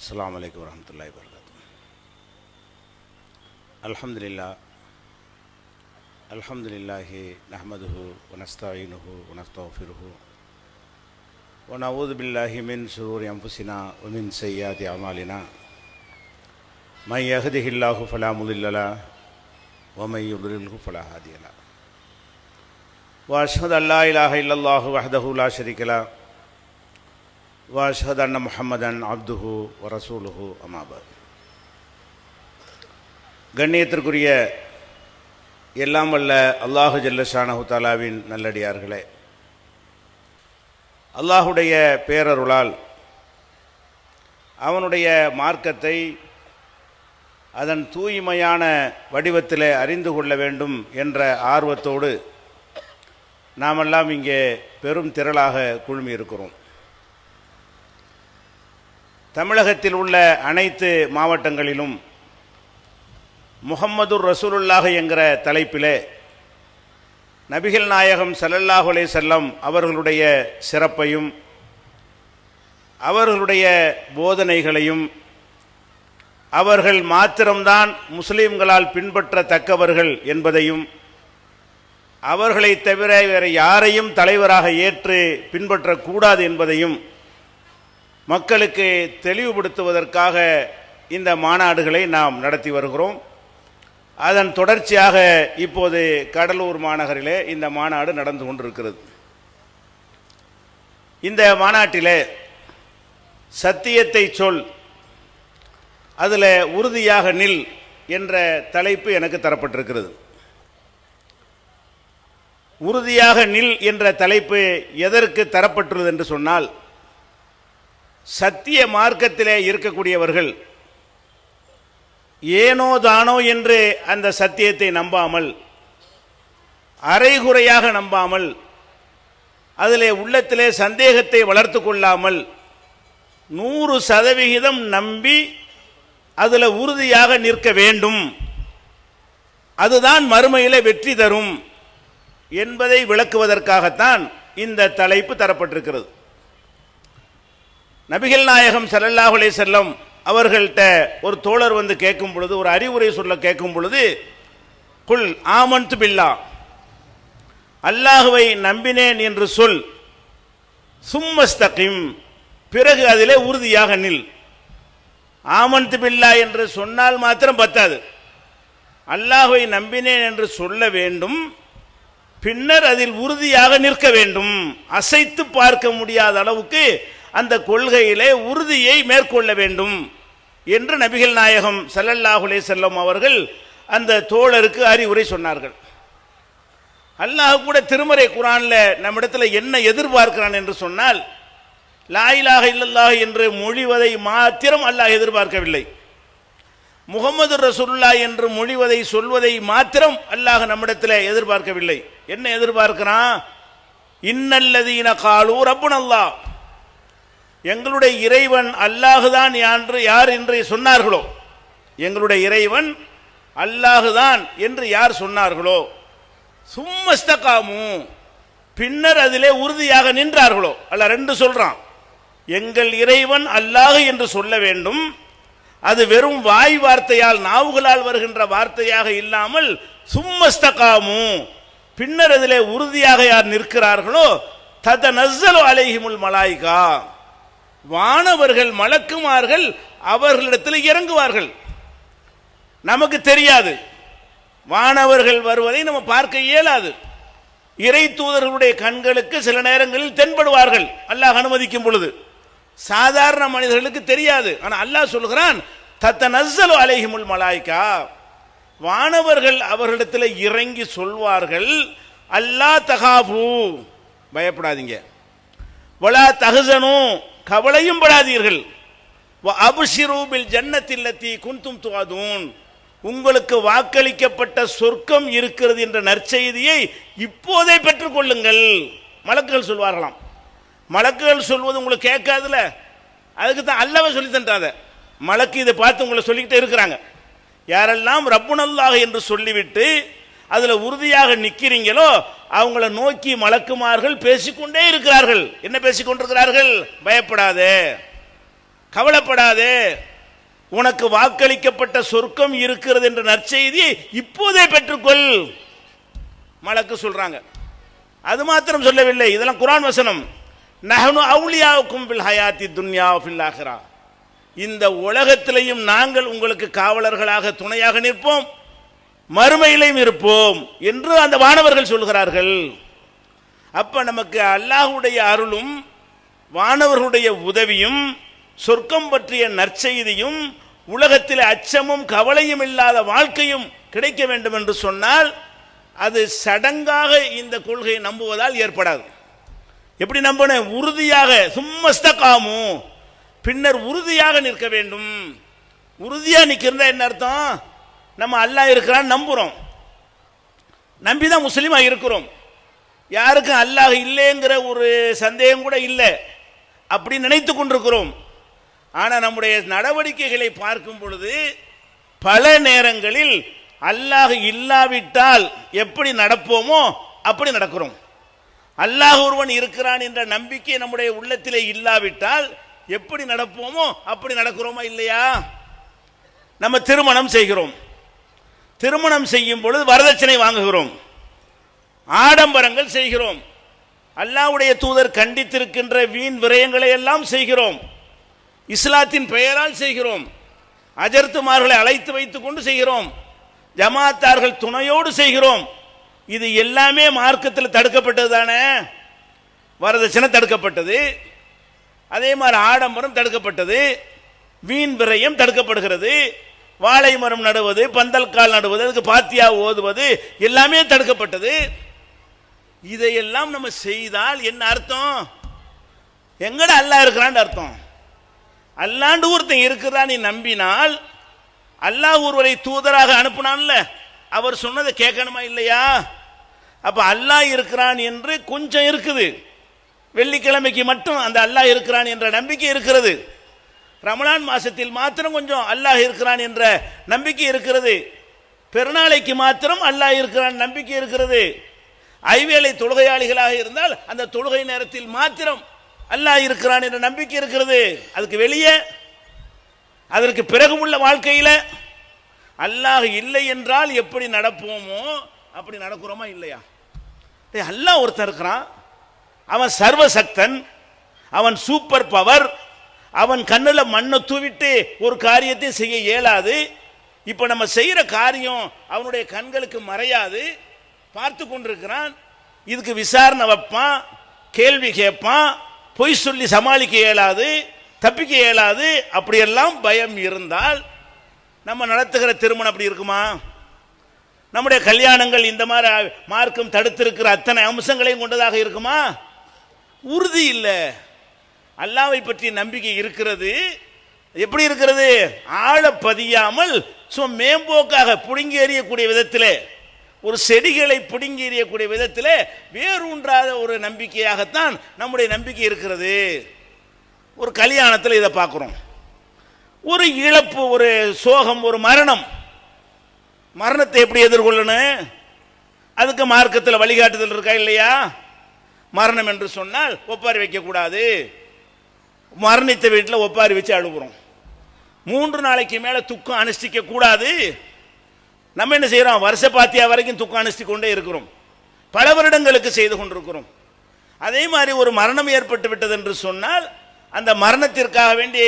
அஸ்ஸலாமு அலைக்கும் வரஹ்மத்துல்லாஹி வபரகாத்துஹு. அல்ஹம்துலில்லாஹி நஹ்மதுஹு வ நஸ்தஈனுஹு வ நஸ்தக்ஃபிருஹு வ நஊது பில்லாஹி மின் ஷுரூரி அன்ஃபுஸினா வ மின் ஸய்யிஆத்தி அமாலினா. மன் யஹ்திஹில்லாஹு ஃபலா முதில்ல லஹு வ மன் யுضللஹு ஃபலா ஹாதிய லஹு. வ அஷ்ஹது அல்லா இலாஹா இல்லல்லாஹு வஹ்தஹு லா ஷரீக லஹு வ அஷ்ஹது அன்ன முஹம்மதன் அப்துஹு வ ரசூலுஹு அம்மா பஅத். கண்ணியத்திற்குரிய எல்லாம் வல்ல அல்லாஹு ஜல்ல ஷானஹு தஆலாவின் நல்லடியார்களே, அல்லாஹுடைய பேரருளால் அவனுடைய மார்க்கத்தை அதன் தூய்மையான வடிவத்திலே அறிந்து கொள்ள வேண்டும் என்ற ஆர்வத்தோடு நாமெல்லாம் இங்கே பெரும் திரளாக குழுமியிருக்கிறோம். தமிழகத்தில் உள்ள அனைத்து மாவட்டங்களிலும் முஹம்மதுர் ரசூலுல்லாஹ் என்கிற தலைப்பிலே நபிகள் நாயகம் ஸல்லல்லாஹு அலைஹி வஸல்லம் அவர்களுடைய சிறப்பையும் அவர்களுடைய போதனைகளையும் அவர்கள் மாத்திரம்தான் முஸ்லீம்களால் பின்பற்றத்தக்கவர்கள் என்பதையும் அவர்களை தவிர வேறு யாரையும் தலைவராக ஏற்று பின்பற்றக்கூடாது என்பதையும் மக்களுக்கு தெளிவுபடுத்துவதற்காக இந்த மாநாடுகளை நாம் நடத்தி வருகிறோம். அதன் தொடர்ச்சியாக இப்போது கடலூர் மாநகரிலே இந்த மாநாடு நடந்து கொண்டிருக்கிறது. இந்த மாநாட்டிலே சத்தியத்தை சொல், அதில் உறுதியாக நில் என்ற தலைப்பு எனக்கு தரப்பட்டிருக்கிறது. உறுதியாக நில் என்ற தலைப்பு எதற்கு தரப்பட்டுள்ளது என்று சொன்னால், சத்திய மார்க்கத்திலே இருக்கக்கூடியவர்கள் ஏனோ தானோ என்று அந்த சத்தியத்தை நம்பாமல், அரைகுறையாக நம்பாமல், அதிலே உள்ளத்திலே சந்தேகத்தை வளர்த்து கொள்ளாமல் 100% நம்பி அதில் உறுதியாக நிற்க வேண்டும். அதுதான் மறுமையிலே வெற்றி தரும் என்பதை விளக்குவதற்காகத்தான் இந்த தலைப்பு தரப்பட்டிருக்கிறது. நபிகள் நாயகம் ஸல்லல்லாஹு அலைஹி வஸல்லம் அவர்கள்ட்ட ஒரு தோழர் வந்து கேட்கும் பொழுது, ஒரு அறிவுரை சொல்ல கேட்கும் பொழுது, குல் ஆமன்து பில்லாஹ், அல்லாஹுவை நம்பினேன் என்று சொல், சும்மஸ்தகிம், பிறகு அதிலே உறுதியாக நில். ஆமன்து பில்லாஹ் என்று சொன்னால் மாத்திரம் பத்தாது, அல்லாஹுவை நம்பினேன் என்று சொல்ல வேண்டும், பின்னர் அதில் உறுதியாக நிற்க வேண்டும். அசைத்து பார்க்க முடியாத அளவுக்கு அந்த கொள்கையிலே உறுதியை மேற்கொள்ள வேண்டும் என்று நபிகள் நாயகம் ஸல்லல்லாஹு அலைஹி வஸல்லம் அவர்கள் அந்த தோழருக்கு அறிவுரை சொன்னார்கள். அல்லாஹ் கூட திருமறை குர்ஆன்ல நம்மிடத்தில் என்ன எதிர்பார்க்கிறான் என்று சொன்னால், லா இலாஹா இல்லல்லாஹ் என்று மொழிவதை மாத்திரம் அல்லாஹ் எதிர்பார்க்கவில்லை. முஹம்மது ரசூலுல்லாஹ் என்று மொழிவதை சொல்வதை மாத்திரம் அல்லாஹ் நம்மிடத்தில் எதிர்பார்க்கவில்லை. என்ன எதிர்பார்க்கிறான்? இன்னல்லதீன காலூ ரப்புனல்லாஹ், எங்களுடைய இறைவன் அல்லாஹுதான் யார் என்று சொன்னார்களோ, எங்களுடைய இறைவன் அல்லாஹுதான் என்று யார் சொன்னார்களோ, சும்மஸ்தகாமு, பின்னர் அதிலே உறுதியாக நின்றார்களோ. அல்லாஹ் ரெண்டு சொல்றான், எங்கள் இறைவன் அல்லாஹ் என்று சொல்ல வேண்டும், அது வெறும் வாய் வார்த்தையால் நாவுகளால் வருகின்ற வார்த்தையாக இல்லாமல் சும்மஸ்தகாமு, பின்னர் அதிலே உறுதியாக யார் நிற்கிறார்களோ, ததனஸ்ஸலு அலைஹிமுல் மலாயிகா, வானவர்கள் மலக்குமார்கள் அவர்களிடத்தில் இறங்குவார்கள். நமக்கு தெரியாது, வானவர்கள் வருவதை நம்ம பார்க்க இயலாது. இறை தூதர்களுடைய கண்களுக்கு சில நேரங்களில் தென்படுவார்கள் அல்லாஹ் அனுமதிக்கும் பொழுது, சாதாரண மனிதர்களுக்கு தெரியாது. ஆனால் அல்லாஹ் சொல்கிறான், தத்தனஸ்ஸலு அலைஹிமுல் மலாயிகா, வானவர்கள் அவர்களிடத்தில் இறங்கி சொல்வார்கள், அல்லா தகாஃபு, பயப்படாதீங்க, வலா தஹ்ஸனு, கவலையும் படாதீர்கள், வ அப்ஷிரு பில் ஜன்னத்தில்லதி குன்தும் துஅதூன், உங்களுக்கு வாக்களிக்கப்பட்ட சொர்க்கம் இருக்கிறது என்ற நற்செய்தியை இப்போதே பெற்றுக்கொள்ளுங்கள். மலக்குகள் சொல்வார்களாம். மலக்குகள் சொல்வது உங்களுக்கு கேட்காதுல, அதுக்கு தான் அல்லாஹ்வை சொல்லி தந்தாத. மலக்கு இதை பார்த்து உங்களை சொல்லிக்கிட்டே இருக்கிறாங்க. யாரெல்லாம் ரப்புனல்லாஹ் என்று சொல்லிவிட்டு அதில் உறுதியாக நிற்கிறீங்களோ அவங்கள நோக்கி மலக்குமார்கள் பேசிக்கொண்டே இருக்கிறார்கள். என்ன பேசிக்கொண்டிருக்கிறார்கள்? பயப்படாதே, கவலைப்படாதே, உனக்கு வாக்களிக்கப்பட்ட சொர்க்கம் இருக்கிறது என்ற நற்செய்தி இப்போதே பெற்றுக்கொள். மலக்கு சொல்றாங்க. அது மாத்திரம் சொல்லவில்லை, இதெல்லாம் குர்ஆன் வசனம். நஹ்னு அவுலியாவுக்கும் ஃபில் ஹயாத்தி துன்யா ஃபில் ஆখিরা, இந்த உலகத்திலேயும் நாங்கள் உங்களுக்கு காவலர்களாக துணையாக நிற்போம், மறுமையிலையும் இருப்போம் என்று அந்த வானவர்கள் சொல்கிறார்கள். அப்ப நமக்கு அல்லாஹ்வுடைய அருளும் வானவர்களுடைய உதவியும் சொர்க்கம் பற்றிய நற்செய்தியும் உலகத்தில் அச்சமும் கவலையும் இல்லாத வாழ்க்கையும் கிடைக்க வேண்டும் என்று சொன்னால் அது சடங்காக இந்த கொள்கையை நம்புவதால் ஏற்படாது. எப்படி நம்பணும்? உறுதியாக, சும்மஸ்தகாமு, பின்னர் உறுதியாக நிற்க வேண்டும். உறுதியாக நிற்கிறதா என்ன அர்த்தம்? நம்ம அல்லாஹ் இருக்கிறான்னு நம்புறோம், நம்பிதான் முஸ்லீமா இருக்கிறோம். யாருக்கும் அல்லாஹ் இல்லைங்கிற ஒரு சந்தேகம் கூட இல்லை, அப்படி நினைத்து கொண்டிருக்கிறோம். ஆனால் நம்முடைய நடவடிக்கைகளை பார்க்கும் பொழுது பல நேரங்களில் அல்லாஹ் இல்லாவிட்டால் எப்படி நடப்போமோ அப்படி நடக்கிறோம். அல்லாஹ் ஒருவன் இருக்கிறான் என்ற நம்பிக்கை நம்முடைய உள்ளத்திலே இல்லாவிட்டால் எப்படி நடப்போமோ அப்படி நடக்கிறோமா இல்லையா? நம்ம திருமணம் செய்கிறோம், திருமணம் செய்யும் பொழுது வரதட்சணை வாங்குகிறோம், ஆடம்பரங்கள் செய்கிறோம், அல்லாஹ்வுடைய தூதர் கண்டித்திருக்கின்ற வீண் விரயங்களை எல்லாம் செய்கிறோம், இஸ்லாத்தின் பெயரால் செய்கிறோம், அஜர்த்துமார்களை அழைத்து வைத்துக் கொண்டு செய்கிறோம், ஜமாத்தார்கள் துணையோடு செய்கிறோம். இது எல்லாமே மார்க்கத்தில் தடுக்கப்பட்டது தானே. வரதட்சணை தடுக்கப்பட்டது, அதே மாதிரி ஆடம்பரம் தடுக்கப்பட்டது, வீண் விரயம் தடுக்கப்படுகிறது, வாழை மரம் நடுவது, பந்தல் கால் நடுவது, அதுக்கு பாத்தியா ஓதுவது எல்லாமே தடுக்கப்பட்டது. இதையெல்லாம் நம்ம செய்தால் என்ன அர்த்தம்? எங்கட அல்லாஹ் இருக்கிறான்னு அர்த்தம். அல்லாண்டு ஒருத்தன் இருக்கிறதா நீ நம்பினால், அல்லாஹ் ஒருவரை தூதராக அனுப்புனான்ல, அவர் சொன்னதை கேட்கணுமா இல்லையா? அப்ப அல்லாஹ் இருக்கிறான் என்று கொஞ்சம் இருக்குது, வெள்ளிக்கிழமைக்கு மட்டும் அந்த அல்லாஹ் இருக்கிறான் என்ற நம்பிக்கை இருக்கிறது. ரமலான் மாசத்தில் மாத்திரம் கொஞ்சம் அல்லாஹ் இருக்கிறான் என்ற நம்பிக்கை இருக்கிறது. பெருநாளைக்கு மாத்திரம் அல்லாஹ் இருக்கிறான் நம்பிக்கை இருக்கிறது. ஐவேளை தொழுகையாளிகளாக இருந்தால் அந்த தொழுகை நேரத்தில் மாத்திரம் அல்லாஹ் இருக்கிறான் என்ற நம்பிக்கை இருக்கிறது. அதுக்கு வெளியே, அதற்கு பிறகு உள்ள வாழ்க்கையில் அல்லாஹ் இல்லை என்றால் எப்படி நடப்போமோ அப்படி நடக்கிறோமா இல்லையா? அல்லாஹ் ஒருத்தர் இருக்கிறான், அவன் சர்வசக்தன், அவன் சூப்பர் பவர், அவன் கண்ணில் மண்ணை தூவிட்டு ஒரு காரியத்தை செய்ய இயலாது. இப்போ நம்ம செய்கிற காரியம் அவனுடைய கண்களுக்கு மறையாது, பார்த்து கொண்டிருக்கிறான். இதுக்கு விசாரணை வைப்பான், கேள்வி கேட்பான், பொய் சொல்லி சமாளிக்க இயலாது, தப்பிக்க இயலாது. அப்படியெல்லாம் பயம் இருந்தால் நம்ம நடத்துகிற திருமணம் அப்படி இருக்குமா? நம்முடைய கல்யாணங்கள் இந்த மாதிரி மார்க்கம் தடுத்திருக்கிற அத்தனை அம்சங்களையும் கொண்டதாக இருக்குமா? உறுதி இல்லை. அல்லாஹ்வை பற்றிய நம்பிக்கை இருக்கிறது. எப்படி இருக்கிறது? ஆழ பதியாமல் சும்மா மேம்போக்காக புடுங்கி எறியக்கூடிய விதத்திலே, ஒரு செடிகளை பிடுங்கி எறியக்கூடிய விதத்தில் வேரூன்றாத ஒரு நம்பிக்கையாகத்தான் நம்முடைய நம்பிக்கை இருக்கிறது. ஒரு கல்யாணத்தில் இதை பார்க்குறோம். ஒரு இழப்பு, ஒரு சோகம், ஒரு மரணம். மரணத்தை எப்படி எதிர்கொள்ளணும்? அதுக்கு மார்க்கத்தில் வழிகாட்டுதல் இருக்கா இல்லையா? மரணம் என்று சொன்னால் ஒப்பாரி வைக்கக்கூடாது. மரணித்த வீட்டில் ஒப்பாரி வச்சு அழுகுறோம். 3 நாளைக்கு மேலே துக்கம் அனுஷ்டிக்க கூடாது. நம்ம என்ன செய்யறோம்? வருஷ பாத்தியா வரைக்கும் துக்கம் அனுஷ்டி கொண்டே இருக்கிறோம், பல வருடங்களுக்கு செய்து கொண்டிருக்கிறோம். அதே மாதிரி ஒரு மரணம் ஏற்பட்டு விட்டது என்று சொன்னால் அந்த மரணத்திற்காக வேண்டி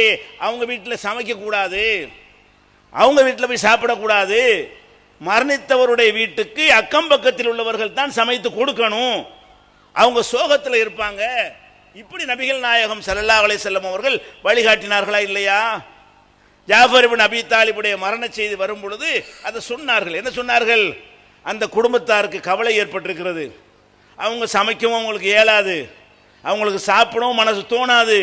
அவங்க வீட்டில் சமைக்க கூடாது, அவங்க வீட்டில் போய் சாப்பிடக்கூடாது. மரணித்தவருடைய வீட்டுக்கு அக்கம் பக்கத்தில் உள்ளவர்கள் தான் சமைத்து கொடுக்கணும், அவங்க சோகத்தில் இருப்பாங்க. இப்படி நபிகள் நாயகம் ஸல்லல்லாஹு அலைஹி வஸல்லம் அவர்கள் வழிகாட்டினார்களா இல்லையா? ஜாஃபர் இப்னு அபீ தாலிபுடைய மரண செய்தி வரும் பொழுது அதை சொன்னார்கள். என்ன சொன்னார்கள்? அந்த குடும்பத்தாருக்கு கவலை ஏற்பட்டிருக்கிறது, அவங்க சமைக்கவும் அவங்களுக்கு இயலாது, அவங்களுக்கு சாப்பிடவும் மனசு தோணாது,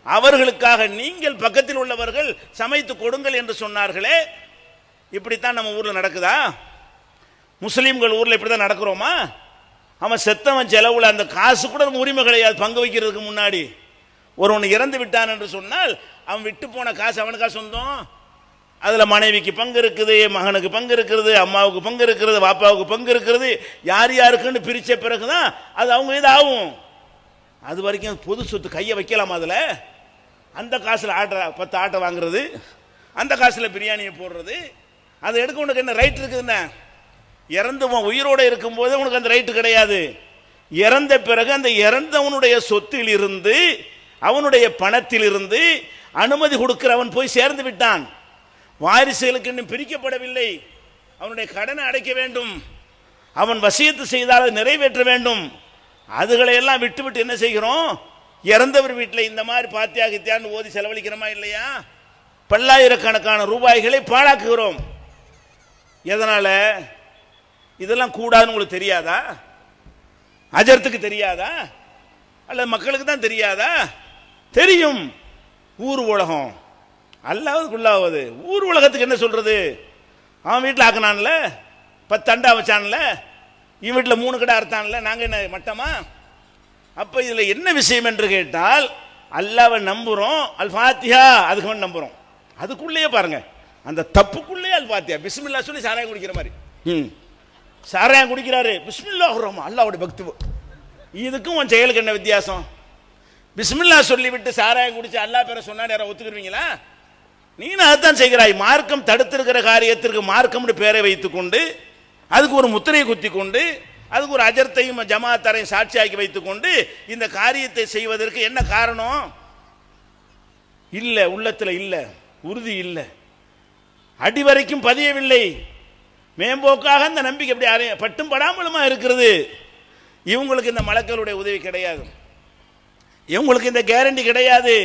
அவர்களுக்காக நீங்கள் பக்கத்தில் உள்ளவர்கள் சமைத்து கொடுங்கள் என்று சொன்னார்களே. இப்படித்தான் நம்ம ஊரில் நடக்குதா? முஸ்லீம்கள் ஊரில் இப்படி தான் நடக்கிறோமா? அவன் செத்தவன் செலவுல அந்த காசு கூட நம்ம உரிமை கிடையாது. பங்கு வைக்கிறதுக்கு முன்னாடி ஒருவன் இறந்து விட்டான் என்று சொன்னால் அவன் விட்டு போன காசு அவனுக்கா சொந்தம்? அதில் மனைவிக்கு பங்கு இருக்குது, மகனுக்கு பங்கு இருக்கிறது, அம்மாவுக்கு பங்கு இருக்கிறது, பாப்பாவுக்கு பங்கு இருக்கிறது. யார் யாருக்குன்னு பிரித்த பிறகுதான் அது அவங்க இது ஆகும். அது வரைக்கும் பொது சொத்து கையை வைக்கலாம். அதில் அந்த காசில் ஆட்டை 10 ஆட்டை வாங்குறது, அந்த காசில் பிரியாணியை போடுறது, அதை எடுக்க உனக்கு என்ன ரைட் இருக்குதுண்ணே? இறந்தவன் உயிரோடு இருக்கும்போது உனக்கு அந்த ரைட்டு கிடையாது. இறந்த பிறகு அந்த இறந்தவனுடைய சொத்தில் இருந்து, அவனுடைய பணத்தில் இருந்து அனுமதி கொடுக்கிறவன் போய் சேர்ந்து விட்டான். வாரிசுகளுக்கு இன்னும் பிரிக்கப்படவில்லை. அவனுடைய கடனை அடைக்க வேண்டும், அவன் வசியத்து செய்தால் அதை நிறைவேற்ற வேண்டும். அதுகளை எல்லாம் விட்டு என்ன செய்கிறோம்? இறந்தவர் வீட்டில் இந்த மாதிரி பாத்தியா கித்தியான்னு ஓதி செலவழிக்கிறோமா இல்லையா? பல்லாயிரக்கணக்கான ரூபாய்களை பாழாக்குகிறோம். எதனால? இதெல்லாம் கூடாதுன்னு உங்களுக்கு தெரியாதா? அஜர்த்துக்கு தெரியாதா? அல்ல மக்களுக்கு தான் தெரியாதா? தெரியும். ஊர் உலகம் அல்லாவதுக்குள்ளாவது. ஊர் உலகத்துக்கு என்ன சொல்றது? அவன் வீட்டில் ஆக்கினான்ல, 10 அண்டா வச்சான்ல, இவன் வீட்டில் 3 கடை அறுத்தான்ல, நாங்கள் என்ன மட்டமா? அப்போ இதில் என்ன விஷயம் என்று கேட்டால், அல்லாவை நம்புகிறோம், அல் ஃபாத்திஹா அதுக்கு வந்து நம்புகிறோம். அதுக்குள்ளேயே பாருங்க, அந்த தப்புக்குள்ளேயே அல் ஃபாத்திஹா பிஸ்மில்லா சொல்லி சாராயம் குடிக்கிற மாதிரி. சாராயம் குடிக்கிறாரு, பிஸ்மில்லாஹிர் ரஹ்மான், அல்லாஹ்வுடைய பக்தி. இதுக்கும் உன் செயலுக்கு என்ன வித்தியாசம்? பிஸ்மில்லா சொல்லிவிட்டு சாராயம் குடிச்சு அல்லாஹ் பேரை சொன்னா யாரை ஒத்துக்குருவீங்களா? நீ அதான் செய்கிறாய். மார்க்கம் தடுத்திருக்கிற காரியத்திற்கு மார்க்கம்னு பேரை வைத்துக் கொண்டு, அதுக்கு ஒரு முத்திரையை குத்தி கொண்டு, அதுக்கு ஒரு அஜர்த்தையும் ஜமாத்தாரையும் சாட்சியாக்கி வைத்துக் கொண்டு இந்த காரியத்தை செய்வதற்கு என்ன காரணம்? இல்ல, உள்ளத்துல இல்ல, உறுதி இல்ல, அடி வரைக்கும் பதியவில்லை. மேம்போக்காக அந்த நம்பிக்கை எப்படி பட்டும் படாமலுமா இருக்கிறது. இவங்களுக்கு இந்த மலக்களுடைய உதவி கிடையாது, இவங்களுக்கு இந்த கேரண்டி கிடையாது.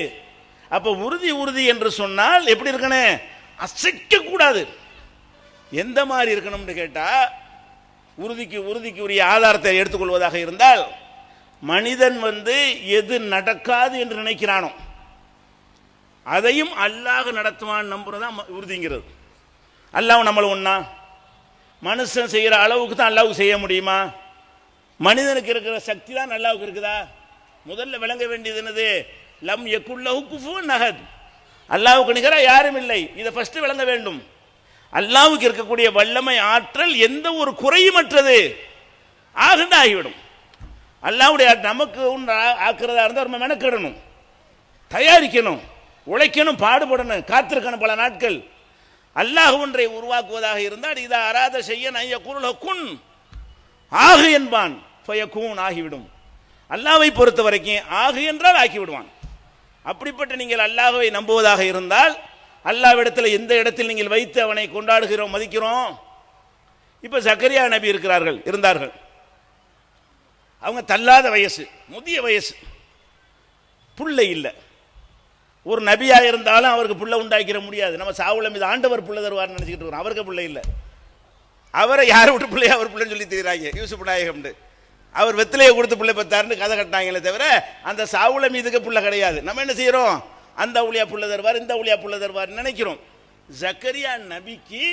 அப்ப உறுதி உறுதி என்று சொன்னால் எப்படி இருக்கணும்? அசைக்க கூடாது. எந்த மாதிரி இருக்கணும்னு கேட்டா, உறுதிக்கு உரிய ஆதாரத்தை எடுத்துக்கொள்வதாக இருந்தால், மனிதன் எது நடக்காது என்று நினைக்கிறானோ அதையும் அல்லாஹ் நடத்துவான் நம்புறதா உறுதிங்கிறது. அல்லாஹ் நம்மள ஒண்ணா? மனுஷன் செய்யற அளவுக்கு தான் அல்லாஹ்வுக்கு செய்ய முடியுமா? மனிதனுக்கு இருக்கிற சக்தி தான் அல்லாஹ்வுக்கு இருக்குதா? முதல்ல விளங்க வேண்டியது என்னது? லம் யகுல்லஹு குஃபுவன் அஹத். அல்லாஹ்வுக்கு நிகரா யாரும் இல்லை. இதை ஃபர்ஸ்ட் விளங்க வேண்டும். அல்லாஹ்வுக்கு இருக்கக்கூடிய வல்லமை, ஆற்றல் எந்த ஒரு குறையுமற்றது. ஆகண்டா ஆகிவிடும். அல்லாஹ்வுடைய நமக்கு ஆக்குறதா இருந்தால் நம்ம மெனக்கிடணும், தயாரிக்கணும், உழைக்கணும், பாடுபடணும், காத்திருக்கணும் பல நாட்கள். அல்லாஹ் ஒன்றை உருவாக்குவதாக இருந்தால் இதா அராத செய்ய குன் ஆகு என்பான், ஃபயகூன் ஆகிவிடும். அல்லாஹ்வை பொறுத்த வரைக்கும் ஆகு என்றால் ஆக்கிவிடுவான். அப்படிப்பட்ட நீங்கள் அல்லாஹ்வை நம்புவதாக இருந்தால், அல்லாஹ்விடத்தில் எந்த இடத்தில் நீங்கள் வைத்து அவனை கொண்டாடுகிறோம், மதிக்கிறோம். இப்ப ஜக்கரியா நபி இருந்தார்கள். அவங்க தள்ளாத வயசு, முதிய வயசு, புள்ளை இல்லை. ஒரு நபியா இருந்தாலும் அவருக்கு புள்ள உண்டாக்கிற முடியாது. நம்ம சாவுல மீது ஆண்டவர் புள்ள தருவார் நினைச்சுக்கிட்டு இருக்கோம். அவருக்கு புள்ள இல்லை. அவரை யாரை விட்டு பிள்ளைய அவர் பிள்ளைன்னு சொல்லி தெரியுறாங்க. யூசுப் நாயகம் அவர் வெத்திலையை கொடுத்து பிள்ளை பத்தாருன்னு கதை கட்டினாங்களே தவிர அந்த சாவுல மீதுக்கு புள்ள கிடையாது. நம்ம என்ன செய்யறோம்? அந்த ஊழியா புள்ள தருவார், இந்த ஊழியா புள்ள தருவார் நினைக்கிறோம். ஜக்கரியா நபிக்கு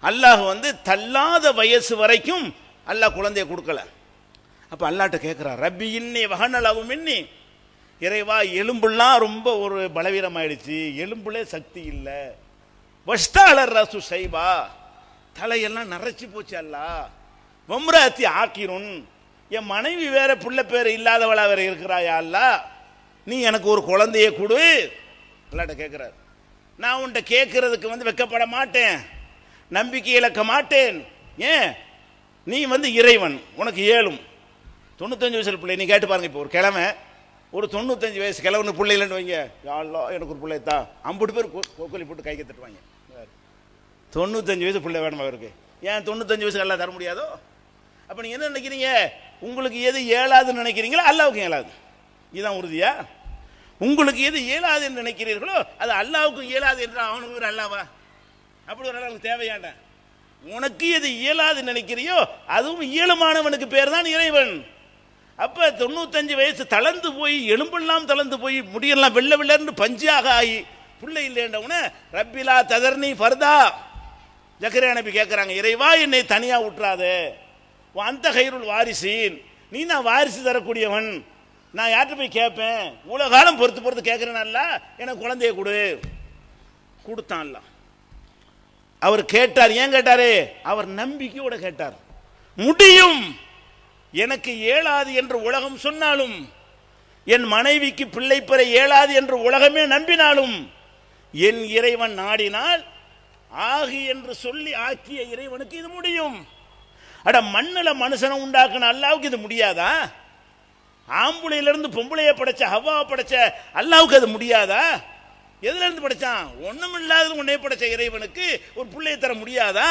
அல்லாஹ் தள்ளாத வயசு வரைக்கும் அல்லாஹ் குழந்தைய கொடுக்கல. அப்ப அல்லாஹ்ட்ட கேட்கிறார், ரப்பி இன்னி வஹனலவும் இன்னி, இறைவா எலும்புலாம் ரொம்ப ஒரு பலவீனமாயிடுச்சு, எலும்புலே சக்தி இல்லை. வஷ்தாலர் ரசு சைபா, தலையெல்லாம் நரைச்சி போச்சு. அல்லாஹ் வம்ராத்தி ஆக்கிருன், என் மனைவி வேற புள்ள பேர் இல்லாதவளா வேற இருக்கிறாயா அல்லாஹ், நீ எனக்கு ஒரு குழந்தைய கொடு. அல்லாஹ்ட்ட கேட்கிறார். நான் உன்கிட்ட கேட்கறதுக்கு வெக்கப்பட மாட்டேன், நம்பிக்கை இழக்க மாட்டேன். ஏன்? நீ இறைவன், உனக்கு ஏழும். 95 வயசுல பிள்ளை நீ கேட்டு பாருங்க. இப்போ ஒரு கிழமை, ஒரு 95 வயசு கிழவனு பிள்ளை இல்லைன்னு வைங்க, யாழ்லா எனக்கு ஒரு பிள்ளை தான், 50 பேர் கோக்கோலி போட்டு கை கத்துட்டுவாங்க. 95 வயசு பிள்ளை வேணும் அவருக்கு. ஏன் 95 வயசு எல்லாம் தர முடியாதோ? அப்ப நீங்க என்ன நினைக்கிறீங்க? உங்களுக்கு எது இயலாதுன்னு நினைக்கிறீங்களோ அல்லாவுக்கும் இயலாது. இதுதான் உறுதியா? உங்களுக்கு எது இயலாது என்று நினைக்கிறீர்களோ அது அல்லாவுக்கும் இயலாது என்று அவனுக்கு ஒரு அல்லாவா? அப்படி ஒரு அளவுக்கு தேவையாண்ட. உனக்கு எது இயலாது நினைக்கிறியோ அதுவும் இயலுமானவனுக்கு பேர் தான் இறைவன். அப்ப 95 வயசு தளர்ந்து போய், எலும்பெல்லாம் தளர்ந்து போய், முடியெல்லாம் வெள்ள வெள்ளன்னு பஞ்சாக ஆகி பிள்ளை இல்லைன்றவன ரப்பிலா ததர்னி ஃபர்தா. ஜக்கரியா நபி கேட்கிறாங்க, இறைவா என்னை தனியா விட்டுறாதே, அந்த கைருள் வாரிசின், நீ நான் வாரிசு தரக்கூடியவன், நான் யார்கிட்ட போய் கேட்பேன்? இவ்வளவு காலம் பொறுத்து கேட்கிறேன்ல, எனக்கு குழந்தைய கொடு. கொடுத்தான்ல. அவர் கேட்டார். ஏன் கேட்டாரு? அவர் நம்பிக்கையோட கேட்டார். முடியும், எனக்கு இயலாது என்று உலகம் சொன்னாலும், என் மனைவிக்கு பிள்ளை பெற இயலாது என்று உலகமே நம்பினாலும் என் இறைவன் நாடினால் ஆகி என்று சொல்லி ஆக்கிய இறைவனுக்கு இது முடியும். அட மண்ணுல மனுஷனை உண்டாக்குன அல்லாவுக்கு இது முடியாதா? ஆம்புளையிலிருந்து பொம்பளைய படைச்ச ஹவ்வாவை படைச்ச அல்லாவுக்கு அது முடியாதா? எதுல இருந்து படைச்சான்? ஒண்ணும் இல்லாத உன்னை படைச்ச இறைவனுக்கு ஒரு பிள்ளையை தர முடியாதா?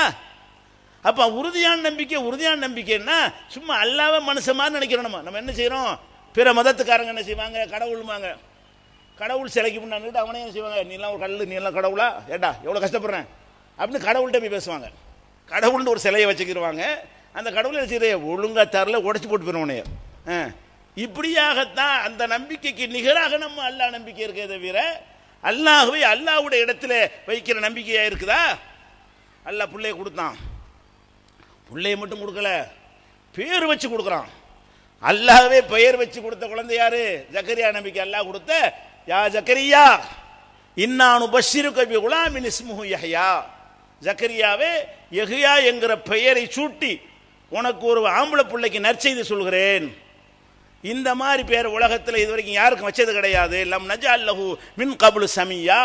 அப்ப உறுதியான நம்பிக்கைன்னா சும்மா அல்லாவே மனுஷன் மாதிரி நினைக்கிறோம். நம்ம என்ன செய்யறோம்? பிற மதத்துக்காரங்க என்ன செய்வாங்க? கடவுள்மாங்க. கடவுள் சிலைக்கு முன்னாடி அவனே என்ன செய்வாங்க? நீ எல்லாம் ஒரு கல்லு, நீ எல்லாம் கடவுளா? ஏடா எவ்வளவு கஷ்டப்படுறேன் அப்படின்னு கடவுள்கிட்ட போய் பேசுவாங்க. கடவுள்னு ஒரு சிலையை வச்சுக்கிடுவாங்க. அந்த கடவுளை என்ன செய்யற? ஒழுங்கா தரல உடைச்சு போட்டு போயிருவோனே. இப்படியாகத்தான் அந்த நம்பிக்கைக்கு நிகராக நம்ம அல்லாஹ் நம்பிக்கை இருக்கே தவிர அல்லாஹ்வை அல்லாஹ்வுடைய இடத்துல வைக்கிற நம்பிக்கையா இருக்குதா? அல்லாஹ் பிள்ளைய கொடுத்தான், பிள்ளைய மட்டும் கொடுக்கல, பேர் வச்சு கொடுக்குறான். அல்லாஹ்வே பெயர் வச்சு கொடுத்த குழந்தை யாரு? ஜக்கரியா நபிக்கு அல்லாஹ் கொடுத்த யா ஜக்கரியா இன்னானு பஷிருக பி குலாமின் இஸ்முஹு யஹ்யா. ஜக்கரியாவே யஹ்யா என்கிற பெயரை சூட்டி உனக்கு ஒரு ஆம்பளை பிள்ளைக்கு நற்செய்தி சொல்கிறேன். இந்த மாதிரி பேர் உலகத்தில் இதுவரைக்கும் யாருக்கும் வச்சது கிடையாது. லம் நஜஅல் லஹு மின் கப்லு சமியா.